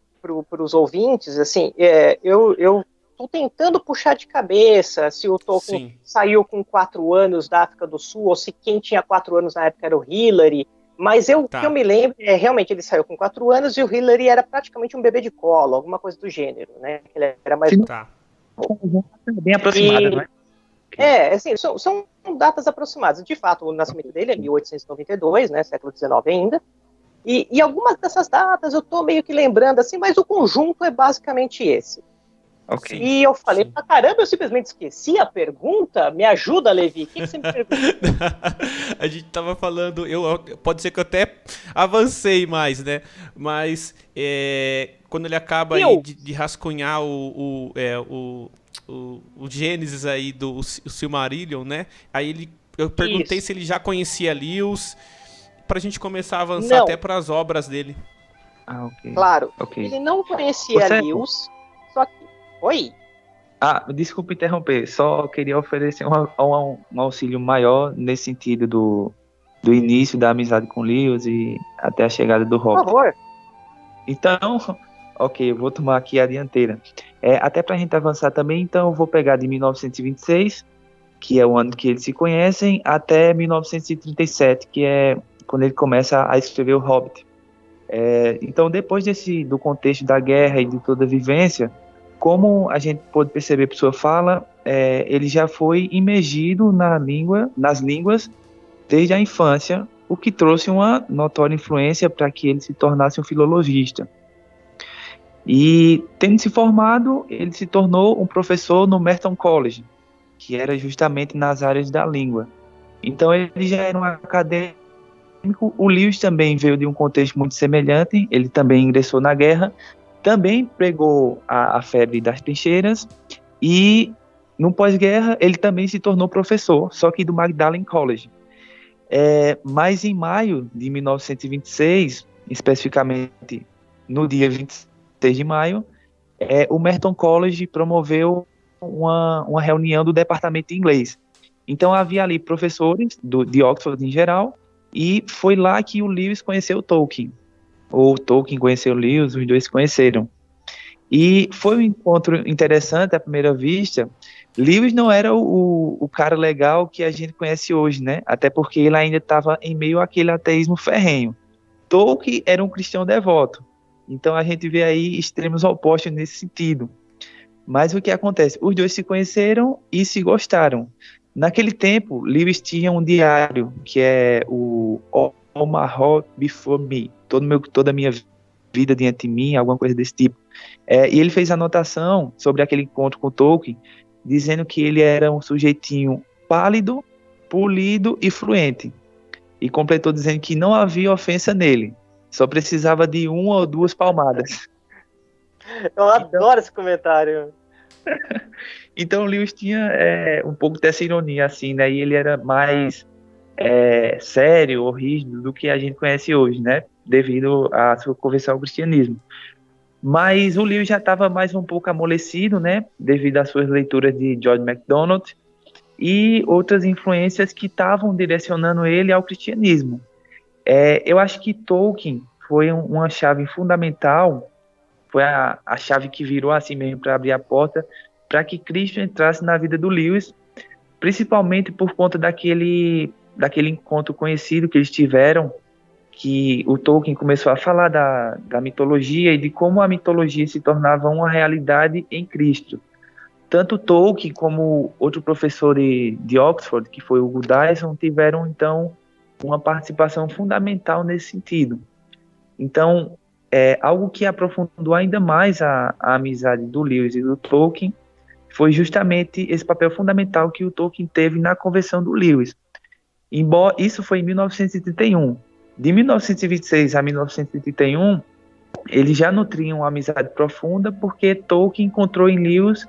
os ouvintes, assim, eu estou tentando puxar de cabeça se o Tolkien saiu com 4 anos da África do Sul, ou se quem tinha 4 anos na época era o Hillary. Mas o que eu me lembro realmente ele saiu com 4 anos e o Hillary era praticamente um bebê de colo, alguma coisa do gênero, né? Ele era mais... Bem aproximado, não é? Assim, são datas aproximadas. De fato, o nascimento dele é 1892, né? Século XIX ainda. E algumas dessas datas eu estou meio que lembrando, assim, mas o conjunto é basicamente esse. Ok. E eu falei, pra caramba, eu simplesmente esqueci a pergunta. Me ajuda, Levi. O que você me pergunta? A gente tava falando, pode ser que eu até avancei mais, né? Mas quando ele acaba aí de rascunhar o Gênesis aí do o Silmarillion, né? Aí eu perguntei se ele já conhecia Lewis, pra gente começar a avançar até pras obras dele. Ah, ok. Claro, okay. Ele não conhecia Lewis, só que... Oi? Desculpa interromper, só queria oferecer um auxílio maior nesse sentido do início da amizade com Lewis e até a chegada do Hobbit. Por favor. Então, ok, eu vou tomar aqui a dianteira. Até pra gente avançar também, então eu vou pegar de 1926, que é o ano que eles se conhecem, até 1937, que é quando ele começa a escrever o Hobbit. Então, depois do contexto da guerra e de toda a vivência, como a gente pode perceber por sua fala, ele já foi imergido nas línguas desde a infância, o que trouxe uma notória influência para que ele se tornasse um filologista. E, tendo se formado, ele se tornou um professor no Merton College, que era justamente nas áreas da língua. Então, ele já era um acadêmico. O Lewis também veio de um contexto muito semelhante, ele também ingressou na guerra, também pregou a febre das trincheiras e, no pós-guerra, ele também se tornou professor, só que do Magdalen College. Mas em maio de 1926, especificamente no dia 26 de maio, o Merton College promoveu uma reunião do departamento de inglês. Então havia ali professores de Oxford em geral, e foi lá que o Lewis conheceu o Tolkien. Ou Tolkien conheceu o Lewis, os dois se conheceram. E foi um encontro interessante à primeira vista. Lewis não era o cara legal que a gente conhece hoje, né? Até porque ele ainda estava em meio àquele ateísmo ferrenho. Tolkien era um cristão devoto. Então a gente vê aí extremos opostos nesse sentido. Mas o que acontece? Os dois se conheceram e se gostaram. Naquele tempo, Lewis tinha um diário, que é o All My Heart Before Me, toda a minha vida diante de mim, alguma coisa desse tipo. E ele fez anotação sobre aquele encontro com Tolkien, dizendo que ele era um sujeitinho pálido, polido e fluente. E completou dizendo que não havia ofensa nele, só precisava de 1 ou 2 palmadas. Eu adoro esse comentário. Então o Lewis tinha um pouco dessa ironia, assim, né? E ele era mais sério ou rígido do que a gente conhece hoje, né? Devido à sua conversão ao cristianismo. Mas o Lewis já estava mais um pouco amolecido, né? Devido às suas leituras de George MacDonald e outras influências que estavam direcionando ele ao cristianismo. Eu acho que Tolkien foi uma chave fundamental, foi a chave que virou assim mesmo para abrir a porta para que Cristo entrasse na vida do Lewis, principalmente por conta daquele encontro conhecido que eles tiveram, que o Tolkien começou a falar da mitologia e de como a mitologia se tornava uma realidade em Cristo. Tanto Tolkien como outro professor de Oxford, que foi o Hugo Dyson, tiveram então uma participação fundamental nesse sentido. Então, algo que aprofundou ainda mais a amizade do Lewis e do Tolkien foi justamente esse papel fundamental que o Tolkien teve na conversão do Lewis. Embora isso foi em 1931. De 1926 a 1931, eles já nutriam uma amizade profunda porque Tolkien encontrou em Lewis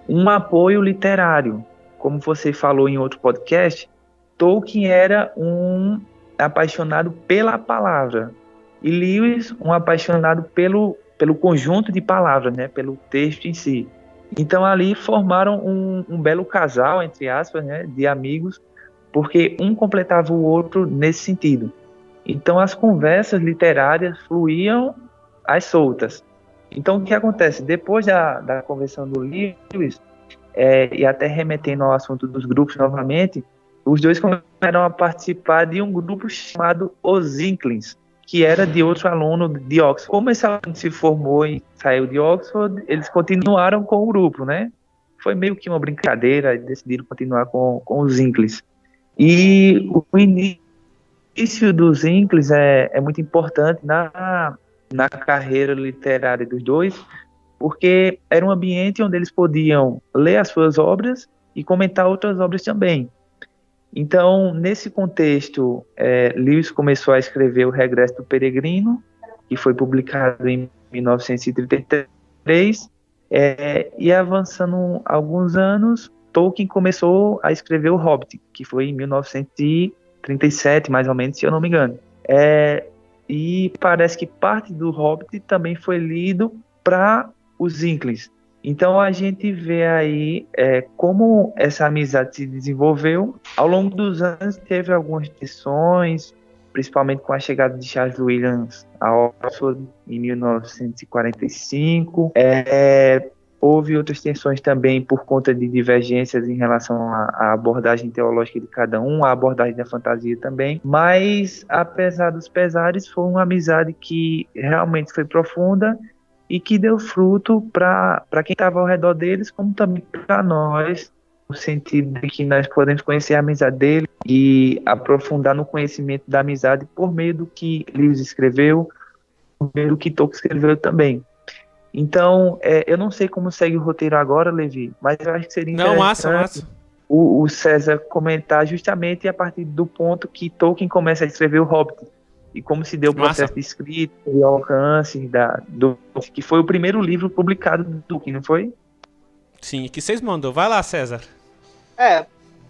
um apoio literário. Como você falou em outro podcast, Tolkien era um apaixonado pela palavra e Lewis um apaixonado pelo conjunto de palavras, né, pelo texto em si. Então ali formaram um belo casal, entre aspas, né, de amigos, porque um completava o outro nesse sentido. Então as conversas literárias fluíam às soltas. Então o que acontece? Depois da conversão do Lewis, e até remetendo ao assunto dos grupos novamente, os dois começaram a participar de um grupo chamado Os Inklings, que era de outro aluno de Oxford. Como esse aluno se formou e saiu de Oxford, eles continuaram com o grupo, né? Foi meio que uma brincadeira, decidiram continuar com os Inklings. E o início dos Inklings é muito importante na carreira literária dos dois, porque era um ambiente onde eles podiam ler as suas obras e comentar outras obras também. Então, nesse contexto, Lewis começou a escrever O Regresso do Peregrino, que foi publicado em 1933, e avançando alguns anos, Tolkien começou a escrever O Hobbit, que foi em 1937, mais ou menos, se eu não me engano. E parece que parte do Hobbit também foi lido para os Inklings. Então a gente vê aí como essa amizade se desenvolveu. Ao longo dos anos teve algumas tensões, principalmente com a chegada de Charles Williams a Oxford em 1945. Houve outras tensões também por conta de divergências em relação à abordagem teológica de cada um, a abordagem da fantasia também. Mas, apesar dos pesares, foi uma amizade que realmente foi profunda e que deu fruto para quem estava ao redor deles, como também para nós, no sentido de que nós podemos conhecer a amizade dele e aprofundar no conhecimento da amizade por meio do que Lewis escreveu, por meio do que Tolkien escreveu também. Então, eu não sei como segue o roteiro agora, Levi, mas eu acho que seria interessante massa. O César comentar justamente a partir do ponto que Tolkien começa a escrever o Hobbit, e como se deu o processo de escrita e alcance que foi o primeiro livro publicado do Tolkien, não foi? Sim, que vocês mandam. Vai lá, César.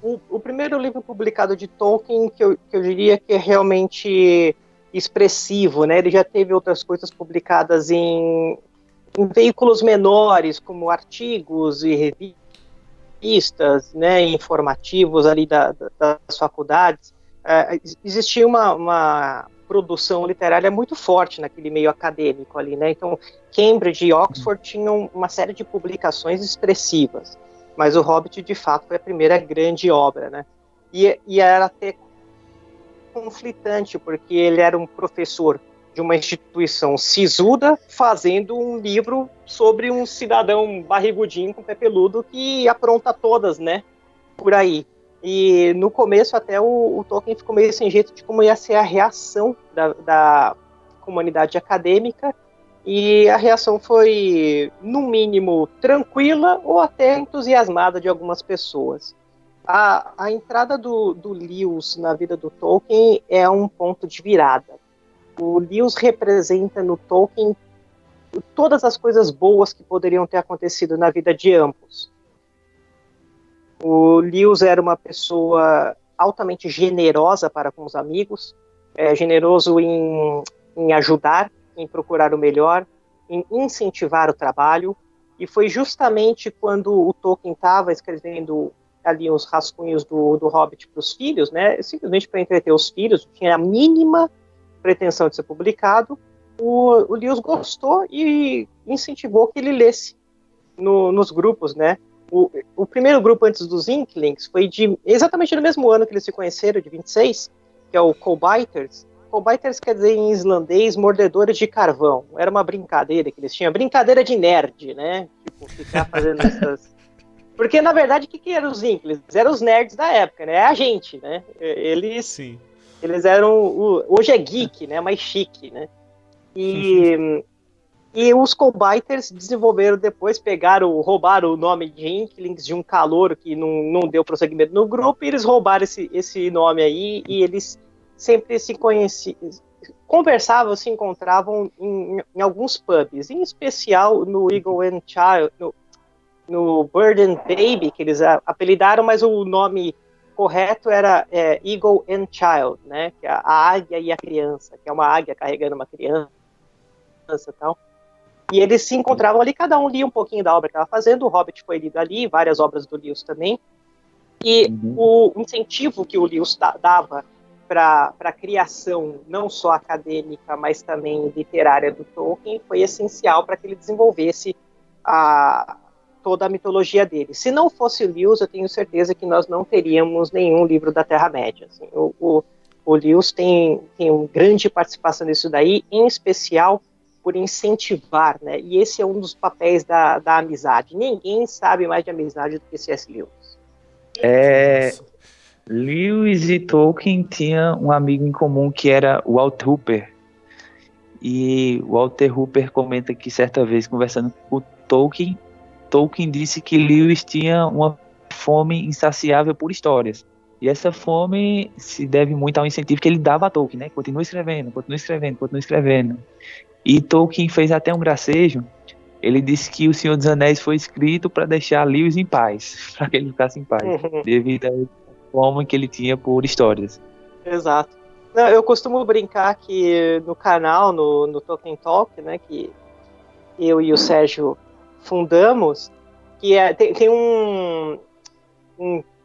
O primeiro livro publicado de Tolkien que eu diria que é realmente expressivo, né? Ele já teve outras coisas publicadas em veículos menores, como artigos e revistas, né, informativos ali das faculdades. Existia uma produção literária muito forte naquele meio acadêmico ali, né? Então, Cambridge e Oxford tinham uma série de publicações expressivas, mas o Hobbit, de fato, foi a primeira grande obra, né? E era até conflitante, porque ele era um professor de uma instituição sisuda fazendo um livro sobre um cidadão barrigudinho com pé peludo que apronta todas, né, por aí. E no começo até o Tolkien ficou meio sem jeito de como ia ser a reação da comunidade acadêmica, e a reação foi, no mínimo, tranquila ou até entusiasmada de algumas pessoas. A entrada do Lewis na vida do Tolkien é um ponto de virada. O Lewis representa no Tolkien todas as coisas boas que poderiam ter acontecido na vida de ambos. O Lewis era uma pessoa altamente generosa para com os amigos, generoso em ajudar, em procurar o melhor, em incentivar o trabalho, e foi justamente quando o Tolkien estava escrevendo ali os rascunhos do Hobbit para os filhos, né, simplesmente para entreter os filhos, tinha a mínima pretensão de ser publicado, o Lewis gostou e incentivou que ele lesse nos grupos, né. O primeiro grupo antes dos Inklings foi exatamente no mesmo ano que eles se conheceram, de 26, que é o Cobbiters. Cobbiters quer dizer em islandês mordedores de carvão. Era uma brincadeira que eles tinham, brincadeira de nerd, né? Tipo, ficar fazendo essas... Porque, na verdade, o que eram os Inklings? Eram os nerds da época, né? É a gente, né? Eles eram... Hoje é geek, né? Mais chique, né? E os Cobbiters desenvolveram depois, roubaram o nome de Inklings de um calouro que não deu prosseguimento no grupo, e eles roubaram esse nome aí, e eles sempre se conheciam, conversavam, se encontravam em alguns pubs, em especial no Eagle and Child, no Bird and Baby, que eles apelidaram, mas o nome correto era Eagle and Child, né, que é a águia e a criança, que é uma águia carregando uma criança e tal. E eles se encontravam ali, cada um lia um pouquinho da obra que estava fazendo, o Hobbit foi lido ali, várias obras do Lewis também, e o incentivo que o Lewis dava para a criação, não só acadêmica, mas também literária do Tolkien, foi essencial para que ele desenvolvesse toda a mitologia dele. Se não fosse o Lewis, eu tenho certeza que nós não teríamos nenhum livro da Terra-média. Assim, o Lewis tem uma grande participação nisso daí, em especial por incentivar, né? E esse é um dos papéis da amizade. Ninguém sabe mais de amizade do que C.S. Lewis. Lewis e Tolkien tinham um amigo em comum que era o Walt Hooper. E Walter Hooper comenta que certa vez, conversando com Tolkien disse que Lewis tinha uma fome insaciável por histórias. E essa fome se deve muito ao incentivo que ele dava a Tolkien, né? Continua escrevendo, continua escrevendo, continua escrevendo. E Tolkien fez até um gracejo. Ele disse que O Senhor dos Anéis foi escrito para deixar Lewis em paz, para que ele ficasse em paz, devido à fome que ele tinha por histórias. Exato. Não, eu costumo brincar que no canal, no Tolkien Talk, né, que eu e o Sérgio fundamos, que tem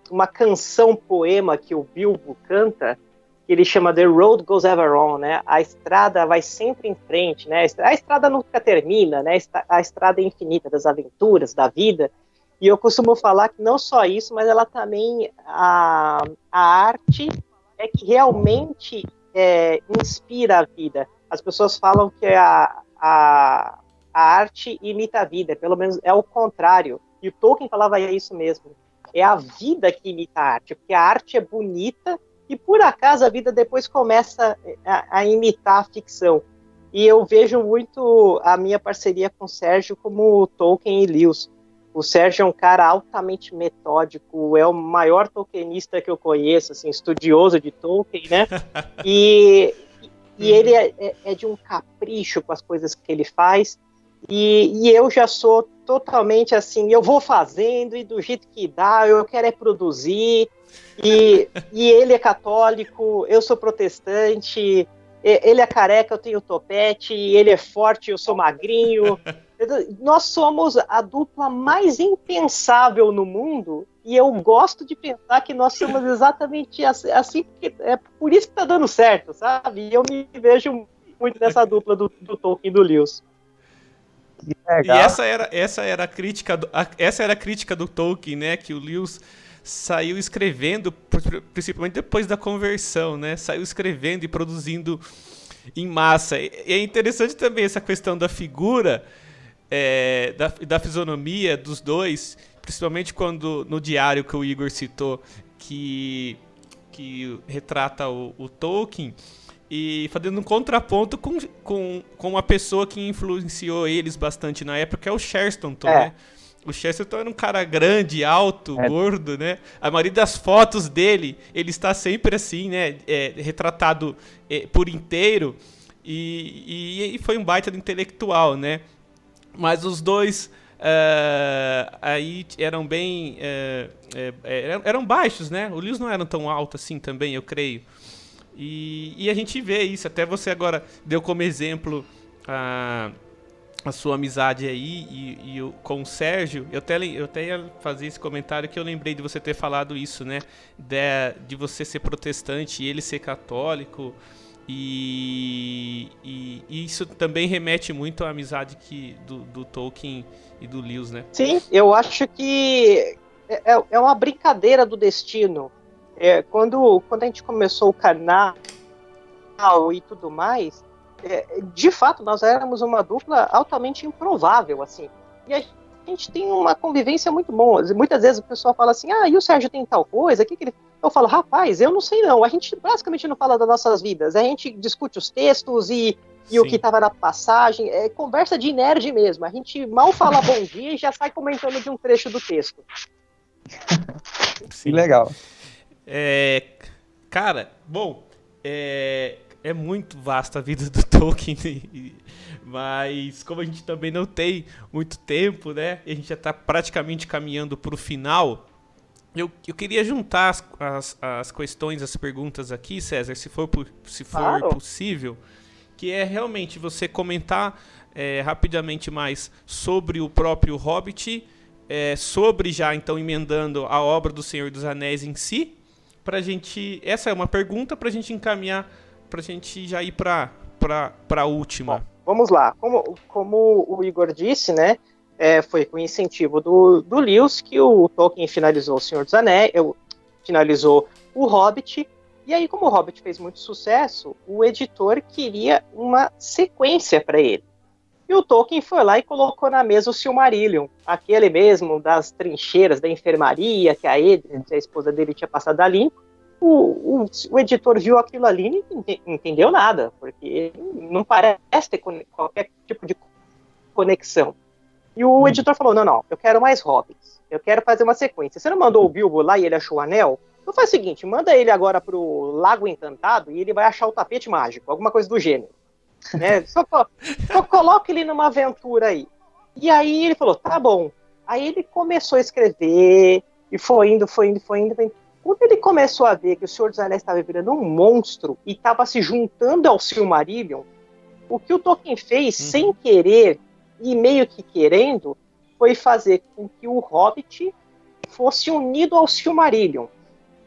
uma canção, poema que o Bilbo canta, que ele chama The Road Goes Ever On, né? A estrada vai sempre em frente, né? A estrada nunca termina, né? A estrada é infinita das aventuras, da vida. E eu costumo falar que não só isso, mas ela também, a arte é que realmente inspira a vida. As pessoas falam que a arte imita a vida, pelo menos é o contrário. E o Tolkien falava isso mesmo. É a vida que imita a arte, porque a arte é bonita e, por acaso, a vida depois começa a imitar a ficção. E eu vejo muito a minha parceria com o Sérgio como Tolkien e Lewis. O Sérgio é um cara altamente metódico, é o maior tolkienista que eu conheço, assim, estudioso de Tolkien, né? E ele é de um capricho com as coisas que ele faz. E eu já sou totalmente assim, eu vou fazendo e do jeito que dá, eu quero produzir. E ele é católico, eu sou protestante, ele é careca, eu tenho topete, ele é forte, eu sou magrinho. Nós somos a dupla mais impensável no mundo e eu gosto de pensar que nós somos exatamente assim, porque é por isso que tá dando certo, sabe? E eu me vejo muito nessa dupla do Tolkien e do Lewis. E essa era a crítica do Tolkien, né? Que o Lewis saiu escrevendo, principalmente depois da conversão, né? Saiu escrevendo e produzindo em massa. E é interessante também essa questão da figura, da fisionomia dos dois, principalmente quando no diário que o Igor citou, que retrata o Tolkien, e fazendo um contraponto com uma pessoa que influenciou eles bastante na época, é o Chesterton, né? O Chesterton era um cara grande, alto, gordo, né? A maioria das fotos dele, ele está sempre assim, né? Retratado por inteiro, e foi um baita de intelectual, né? Mas os dois aí eram bem... eram baixos, né? O Lewis não era tão alto assim também, eu creio. E a gente vê isso, até você agora deu como exemplo a sua amizade aí com o Sérgio. Eu até ia fazer esse comentário que eu lembrei de você ter falado isso, né? De você ser protestante e ele ser católico. E isso também remete muito à amizade do Tolkien e do Lewis, né? Sim, eu acho que é uma brincadeira do destino. Quando a gente começou o canal e tudo mais, de fato nós éramos uma dupla altamente improvável, assim. E a gente tem uma convivência muito boa. Muitas vezes o pessoal fala assim, e o Sérgio tem tal coisa, que ele... Eu falo, rapaz, eu não sei não. A gente basicamente não fala das nossas vidas. A gente discute os textos e o que estava na passagem. É conversa de nerd mesmo. A gente mal fala bom dia e já sai comentando de um trecho do texto. Que legal. Cara, bom, é muito vasta a vida do Tolkien, mas como a gente também não tem muito tempo, né, e a gente já está praticamente caminhando para o final, eu queria juntar as questões, as perguntas aqui, César, se for claro. Possível, que é realmente você comentar rapidamente mais sobre o próprio Hobbit, sobre já então emendando a obra do Senhor dos Anéis em si, pra gente, essa é uma pergunta pra gente encaminhar, pra gente já ir pra última. Bom, vamos lá, como o Igor disse, né, foi com incentivo do Lewis que o Tolkien finalizou o Senhor dos Anéis, finalizou o Hobbit, e aí como o Hobbit fez muito sucesso, o editor queria uma sequência para ele. E o Tolkien foi lá e colocou na mesa o Silmarillion, aquele mesmo das trincheiras da enfermaria, que a Edith, a esposa dele, tinha passado a limpo. o editor viu aquilo ali e não entendeu nada, porque não parece ter qualquer tipo de conexão. E o editor falou, não, eu quero mais hobbits, eu quero fazer uma sequência. Você não mandou o Bilbo lá e ele achou o anel? Então faz o seguinte, manda ele agora pro Lago Encantado e ele vai achar o tapete mágico, alguma coisa do gênero. Né? Só coloca ele numa aventura aí. E aí ele falou, tá bom. Aí ele começou a escrever, e foi indo. Quando ele começou a ver que o Senhor dos Anéis estava virando um monstro e estava se juntando ao Silmarillion, o que o Tolkien fez, sem querer e meio que querendo, foi fazer com que o Hobbit fosse unido ao Silmarillion.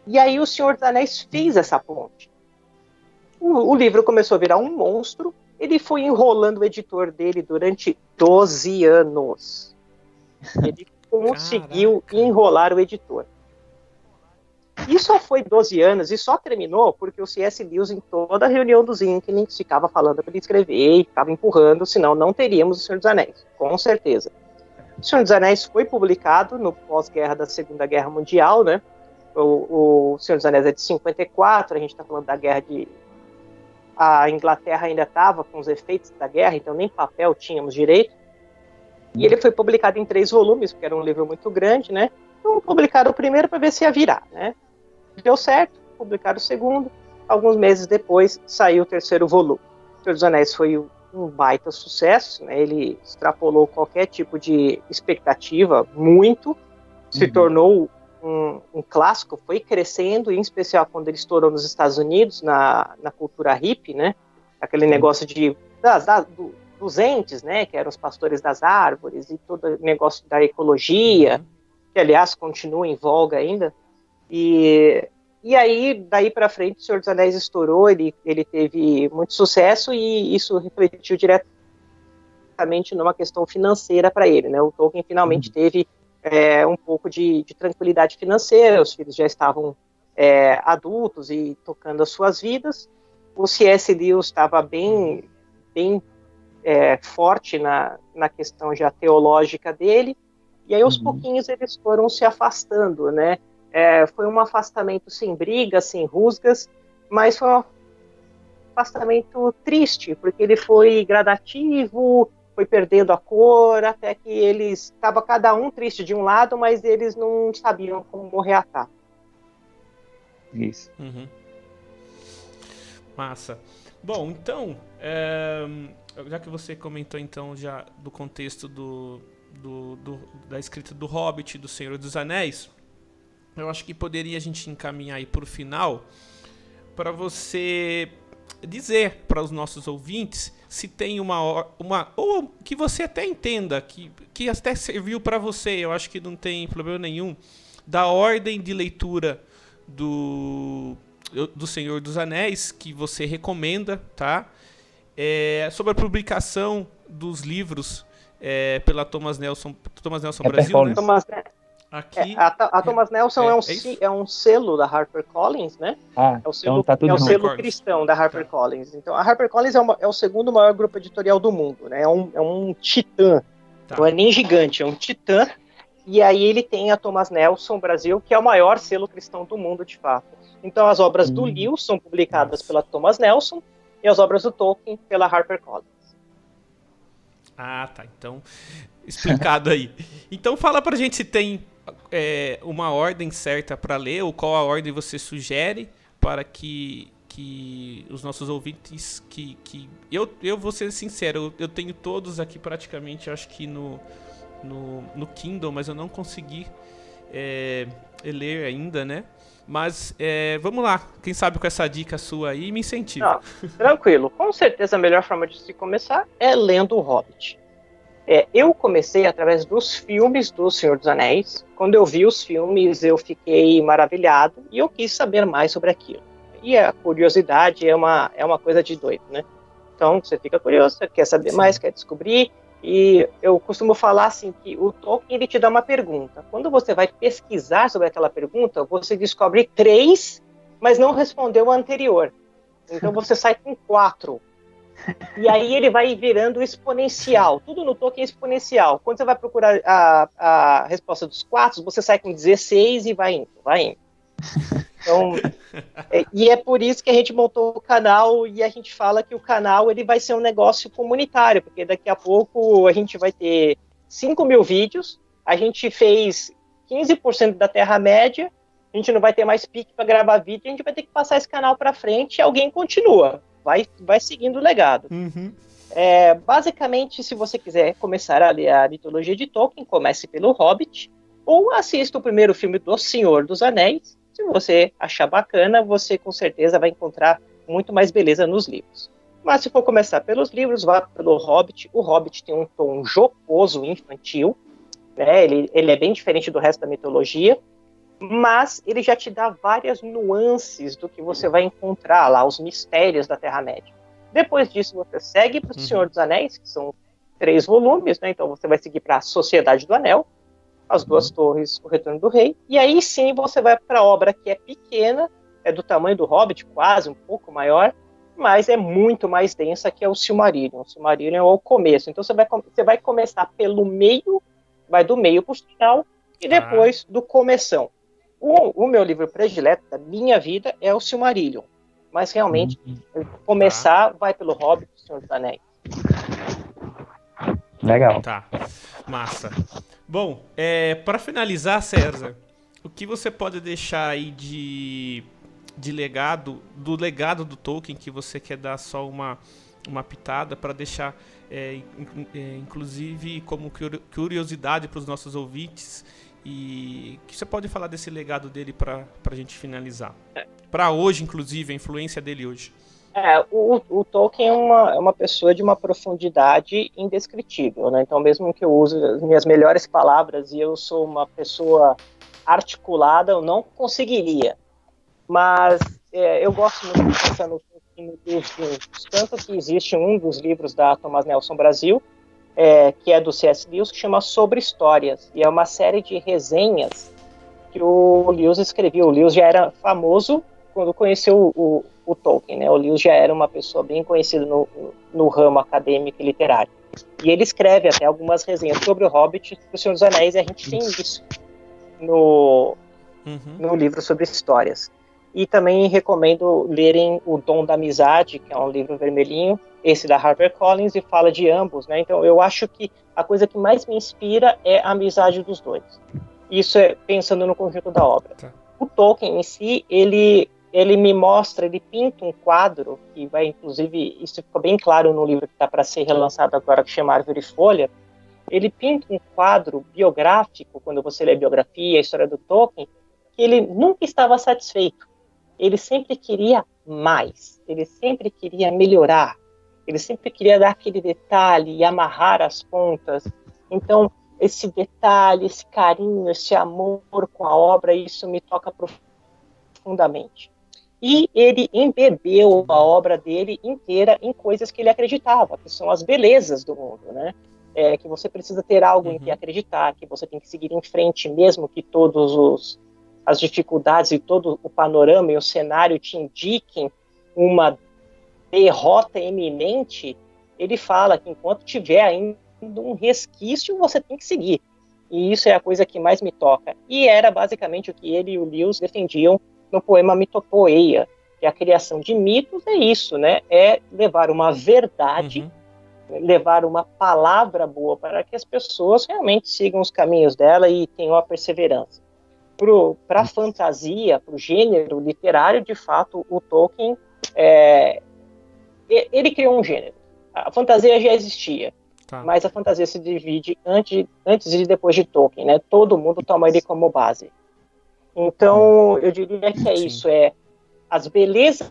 E aí o Senhor dos Anéis fez essa ponte. O livro começou a virar um monstro, ele foi enrolando o editor dele durante 12 anos. Ele conseguiu enrolar o editor. E só foi 12 anos e só terminou porque o C.S. Lewis, em toda a reunião dos Inklings, ficava falando para ele escrever e ficava empurrando, senão não teríamos o Senhor dos Anéis, com certeza. O Senhor dos Anéis foi publicado no pós-guerra da Segunda Guerra Mundial, né? O Senhor dos Anéis é de 54, a gente está falando da guerra de... A Inglaterra ainda estava com os efeitos da guerra, então nem papel tínhamos direito. E ele foi publicado em 3 volumes, porque era um livro muito grande, né? Então publicaram o primeiro para ver se ia virar, né? Deu certo, publicaram o segundo. Alguns meses depois saiu o 3º volume. O Senhor dos Anéis foi um baita sucesso, né? Ele extrapolou qualquer tipo de expectativa, muito. Se tornou um clássico, foi crescendo, em especial quando ele estourou nos Estados Unidos, na cultura hippie, né? Aquele negócio dos entes, né? Que eram os pastores das árvores e todo o negócio da ecologia, que aliás continua em voga ainda. E aí, daí para frente, o Senhor dos Anéis estourou, ele teve muito sucesso e isso refletiu diretamente numa questão financeira para ele, né? O Tolkien finalmente teve um pouco de tranquilidade financeira, os filhos já estavam adultos e tocando as suas vidas. O C.S. Lewis estava bem forte na questão já teológica dele, e aí aos pouquinhos eles foram se afastando, né? Foi um afastamento sem brigas, sem rusgas, mas foi um afastamento triste, porque ele foi gradativo, foi perdendo a cor, até que eles estava cada um triste de um lado, mas eles não sabiam como reatar. Isso. Massa. Bom, então, já que você comentou então já do contexto da escrita do Hobbit, do Senhor dos Anéis, eu acho que poderia a gente encaminhar aí para o final para você dizer para os nossos ouvintes se tem ou que você até entenda, que até serviu para você, eu acho que não tem problema nenhum, da ordem de leitura do Senhor dos Anéis, que você recomenda, tá? Sobre a publicação dos livros pela Thomas Nelson Brasil, né? Aqui, a Thomas Nelson é um selo da HarperCollins, né? É o selo, então tá tudo selo cristão da HarperCollins. Então a HarperCollins é o segundo maior grupo editorial do mundo, né? É um titã, não é nem gigante, é um titã. E aí ele tem a Thomas Nelson Brasil, que é o maior selo cristão do mundo, de fato. Então as obras do Lewis são publicadas pela Thomas Nelson e as obras do Tolkien pela HarperCollins. Ah, tá. Então, explicado aí. Então fala pra gente se tem uma ordem certa para ler, ou qual a ordem você sugere para que os nossos ouvintes, eu vou ser sincero, eu tenho todos aqui praticamente, acho que no Kindle, mas eu não consegui ler ainda, né? Mas vamos lá, quem sabe com essa dica sua aí me incentiva. Tranquilo, com certeza a melhor forma de se começar é lendo o Hobbit. Eu comecei através dos filmes do Senhor dos Anéis. Quando eu vi os filmes, eu fiquei maravilhado e eu quis saber mais sobre aquilo. E a curiosidade é uma coisa de doido, né? Então, você fica curioso, você quer saber mais, quer descobrir. E eu costumo falar assim, que o Tolkien ele te dá uma pergunta. Quando você vai pesquisar sobre aquela pergunta, você descobre 3, mas não respondeu a anterior. Então, você sai com 4. E aí ele vai virando exponencial. Tudo no Tolkien é exponencial. Quando você vai procurar a resposta dos 4, você sai com 16 e vai indo. Então, e é por isso que a gente montou o canal e a gente fala que o canal ele vai ser um negócio comunitário, porque daqui a pouco a gente vai ter 5.000 vídeos, a gente fez 15% da Terra-média, a gente não vai ter mais pique para gravar vídeo, a gente vai ter que passar esse canal para frente e alguém continua, vai seguindo o legado. Uhum. Basicamente, se você quiser começar a ler a mitologia de Tolkien, comece pelo Hobbit, ou assista o primeiro filme do Senhor dos Anéis. Se você achar bacana, você com certeza vai encontrar muito mais beleza nos livros. Mas se for começar pelos livros, vá pelo Hobbit. O Hobbit tem um tom jocoso, infantil, né? Ele é bem diferente do resto da mitologia, mas ele já te dá várias nuances do que você vai encontrar lá, os mistérios da Terra-média. Depois disso, você segue para o Senhor dos Anéis, que são 3 volumes, né? Então você vai seguir para a Sociedade do Anel, As Duas Torres, O Retorno do Rei, e aí sim você vai para a obra que é pequena, é do tamanho do Hobbit, quase um pouco maior, mas é muito mais densa, que é o Silmarillion. O Silmarillion é o começo, então você vai começar pelo meio, vai do meio para o final, e depois do começão. O meu livro predileto da minha vida é o Silmarillion, mas realmente, começar vai pelo Hobbit, o Senhor dos Anéis. Legal. Tá, massa. Bom, para finalizar, César, o que você pode deixar aí de legado, do legado do Tolkien, que você quer dar só uma pitada para deixar, inclusive, como curiosidade para os nossos ouvintes, e que você pode falar desse legado dele para a gente finalizar? Para hoje, inclusive, a influência dele hoje. O Tolkien é uma pessoa de uma profundidade indescritível, né? Então, mesmo que eu use as minhas melhores palavras e eu sou uma pessoa articulada, eu não conseguiria. Mas eu gosto muito de pensar no Tolkien dos livros. Tanto que existe um dos livros da Thomas Nelson Brasil, que é do C.S. Lewis, que chama Sobre Histórias. E é uma série de resenhas que o Lewis escreveu. O Lewis já era famoso quando conheceu o Tolkien, né? O Lewis já era uma pessoa bem conhecida no ramo acadêmico e literário. E ele escreve até algumas resenhas sobre o Hobbit e o Senhor dos Anéis, e a gente tem isso no livro sobre histórias. E também recomendo lerem O Dom da Amizade, que é um livro vermelhinho, esse da HarperCollins, e fala de ambos, né? Então eu acho que a coisa que mais me inspira é a amizade dos dois. Isso é pensando no conjunto da obra. Tá. O Tolkien em si, ele me mostra, ele pinta um quadro, que vai, inclusive, isso ficou bem claro no livro que está para ser relançado agora, que chama Árvore e Folha. Ele pinta um quadro biográfico, quando você lê a biografia, a história do Tolkien, que ele nunca estava satisfeito. Ele sempre queria mais, ele sempre queria melhorar, ele sempre queria dar aquele detalhe e amarrar as pontas. Então, esse detalhe, esse carinho, esse amor com a obra, isso me toca profundamente. E ele embebeu a obra dele inteira em coisas que ele acreditava, que são as belezas do mundo, né? Que você precisa ter algo em que acreditar, que você tem que seguir em frente, mesmo que as dificuldades e todo o panorama e o cenário te indiquem uma derrota eminente. Ele fala que enquanto tiver ainda um resquício, você tem que seguir. E isso é a coisa que mais me toca. E era basicamente o que ele e o Lewis defendiam no poema Mitopoeia, que a criação de mitos é isso, né? É levar uma verdade, levar uma palavra boa para que as pessoas realmente sigam os caminhos dela e tenham a perseverança. Para a fantasia, para o gênero literário, de fato, o Tolkien, ele criou um gênero. A fantasia já existia, mas a fantasia se divide antes e depois de Tolkien, né? Todo mundo toma ele como base. Então, eu diria que é isso, as belezas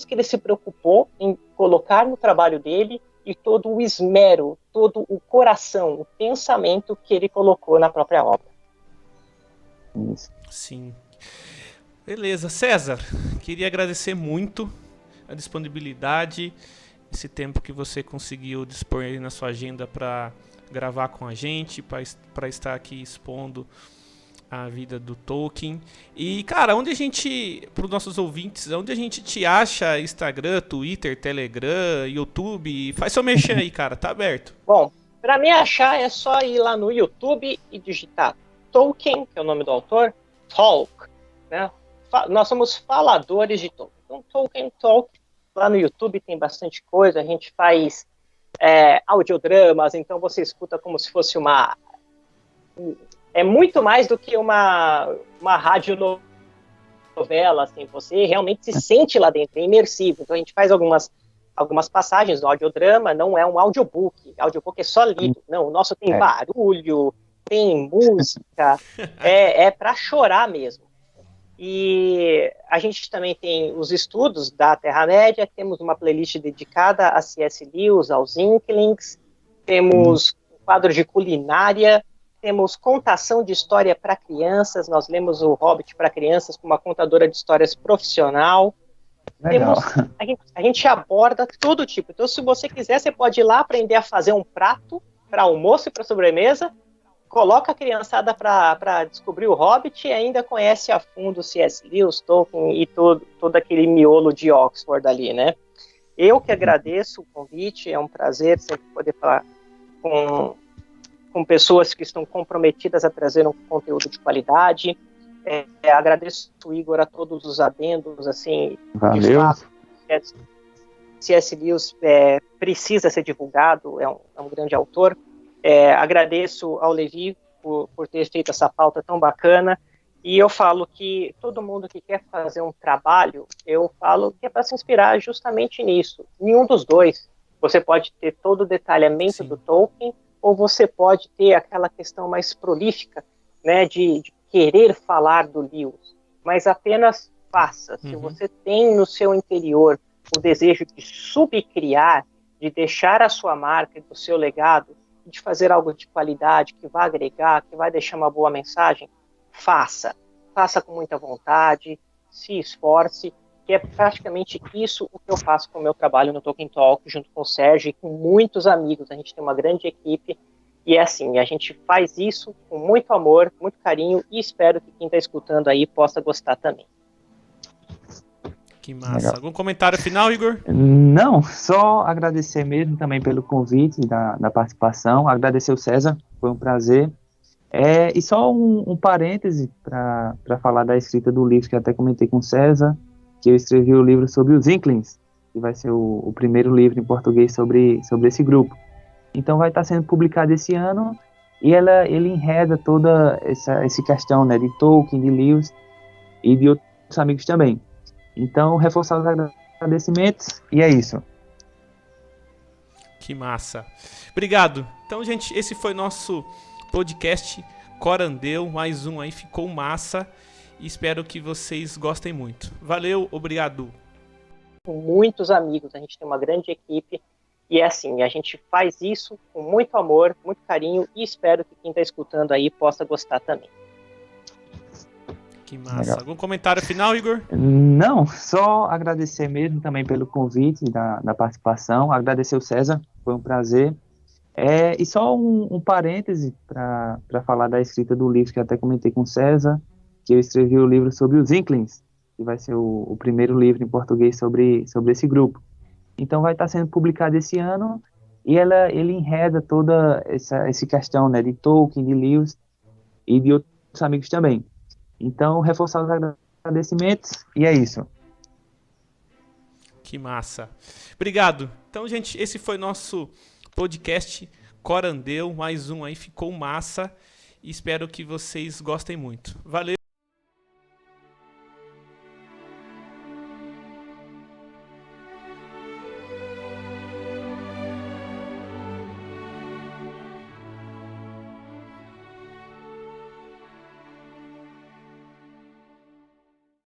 que ele se preocupou em colocar no trabalho dele e todo o esmero, todo o coração, o pensamento que ele colocou na própria obra. Sim. Beleza. César, queria agradecer muito a disponibilidade, esse tempo que você conseguiu dispor aí na sua agenda para gravar com a gente, para estar aqui expondo a vida do Tolkien. E, cara, onde a gente, para os nossos ouvintes, onde a gente te acha? Instagram, Twitter, Telegram, YouTube? Faz seu merchan aí, cara, tá aberto. Bom, para me achar é só ir lá no YouTube e digitar Tolkien, que é o nome do autor, Tolk, né? nós somos faladores de Tolkien. Então, Tolkien Talk, lá no YouTube tem bastante coisa, a gente faz audiodramas, então você escuta como se fosse é muito mais do que uma radionovela, assim, você realmente se sente lá dentro, é imersivo. Então a gente faz algumas passagens do audiodrama, não é um audiobook é só lido, não, o nosso tem barulho, tem música, é para chorar mesmo. E a gente também tem os estudos da Terra-média, temos uma playlist dedicada a C.S. Lewis, aos Inklings, temos um quadro de culinária, temos contação de história para crianças, nós lemos o Hobbit para crianças com uma contadora de histórias profissional. A gente aborda todo tipo. Então, se você quiser, você pode ir lá aprender a fazer um prato para almoço e para sobremesa, coloca a criançada para descobrir o Hobbit e ainda conhece a fundo C.S. Lewis, Tolkien e todo aquele miolo de Oxford ali, né? Eu que agradeço o convite, é um prazer sempre poder falar com pessoas que estão comprometidas a trazer um conteúdo de qualidade. Agradeço o Igor a todos os adendos, assim, Valeu. De fato, C.S. Lewis precisa ser divulgado, é um grande autor. Agradeço ao Levi por ter feito essa pauta tão bacana, e eu falo que todo mundo que quer fazer um trabalho, eu falo que é para se inspirar justamente nisso, nenhum dos dois. Você pode ter todo o detalhamento do Tolkien, ou você pode ter aquela questão mais prolífica, né, de querer falar do Lewis, mas apenas faça. Se você tem no seu interior o desejo de subcriar, de deixar a sua marca, do seu legado, de fazer algo de qualidade, que vai agregar, que vai deixar uma boa mensagem, faça com muita vontade, se esforce, que é praticamente isso o que eu faço com o meu trabalho no Tolkien Talk, junto com o Sérgio e com muitos amigos. A gente tem uma grande equipe, e é assim, a gente faz isso com muito amor, muito carinho, e espero que quem está escutando aí possa gostar também. Que massa. Legal. Algum comentário final, Igor? Não, só agradecer mesmo também pelo convite da participação, agradecer o César, foi um prazer. E só um parêntese para falar da escrita do livro que eu até comentei com o César, que eu escrevi o livro sobre os Inklings, que vai ser o primeiro livro em português sobre esse grupo. Então vai estar sendo publicado esse ano, e ele enreda toda essa questão, né, de Tolkien, de Lewis e de outros amigos também. Então, reforçar os agradecimentos, e é isso. Que massa. Obrigado. Então, gente, esse foi nosso podcast Corandeu, mais um aí, ficou massa, e espero que vocês gostem muito. Valeu, obrigado. Muitos amigos, a gente tem uma grande equipe, e é assim, a gente faz isso com muito amor, muito carinho, e espero que quem está escutando aí possa gostar também. Que massa. Legal. Algum comentário final, Igor? Não, só agradecer mesmo também pelo convite da participação, agradecer o César, foi um prazer. E só um parêntese para falar da escrita do livro que eu até comentei com o César, que eu escrevi o livro sobre os Inklings, que vai ser o primeiro livro em português sobre esse grupo. Então vai estar sendo publicado esse ano, e ele enreda toda essa questão, né, de Tolkien, de Lewis e de outros amigos também. Então, reforçar os agradecimentos, e é isso. Que massa. Obrigado. Então, gente, esse foi nosso podcast Corandeu, mais um aí, ficou massa, e espero que vocês gostem muito. Valeu.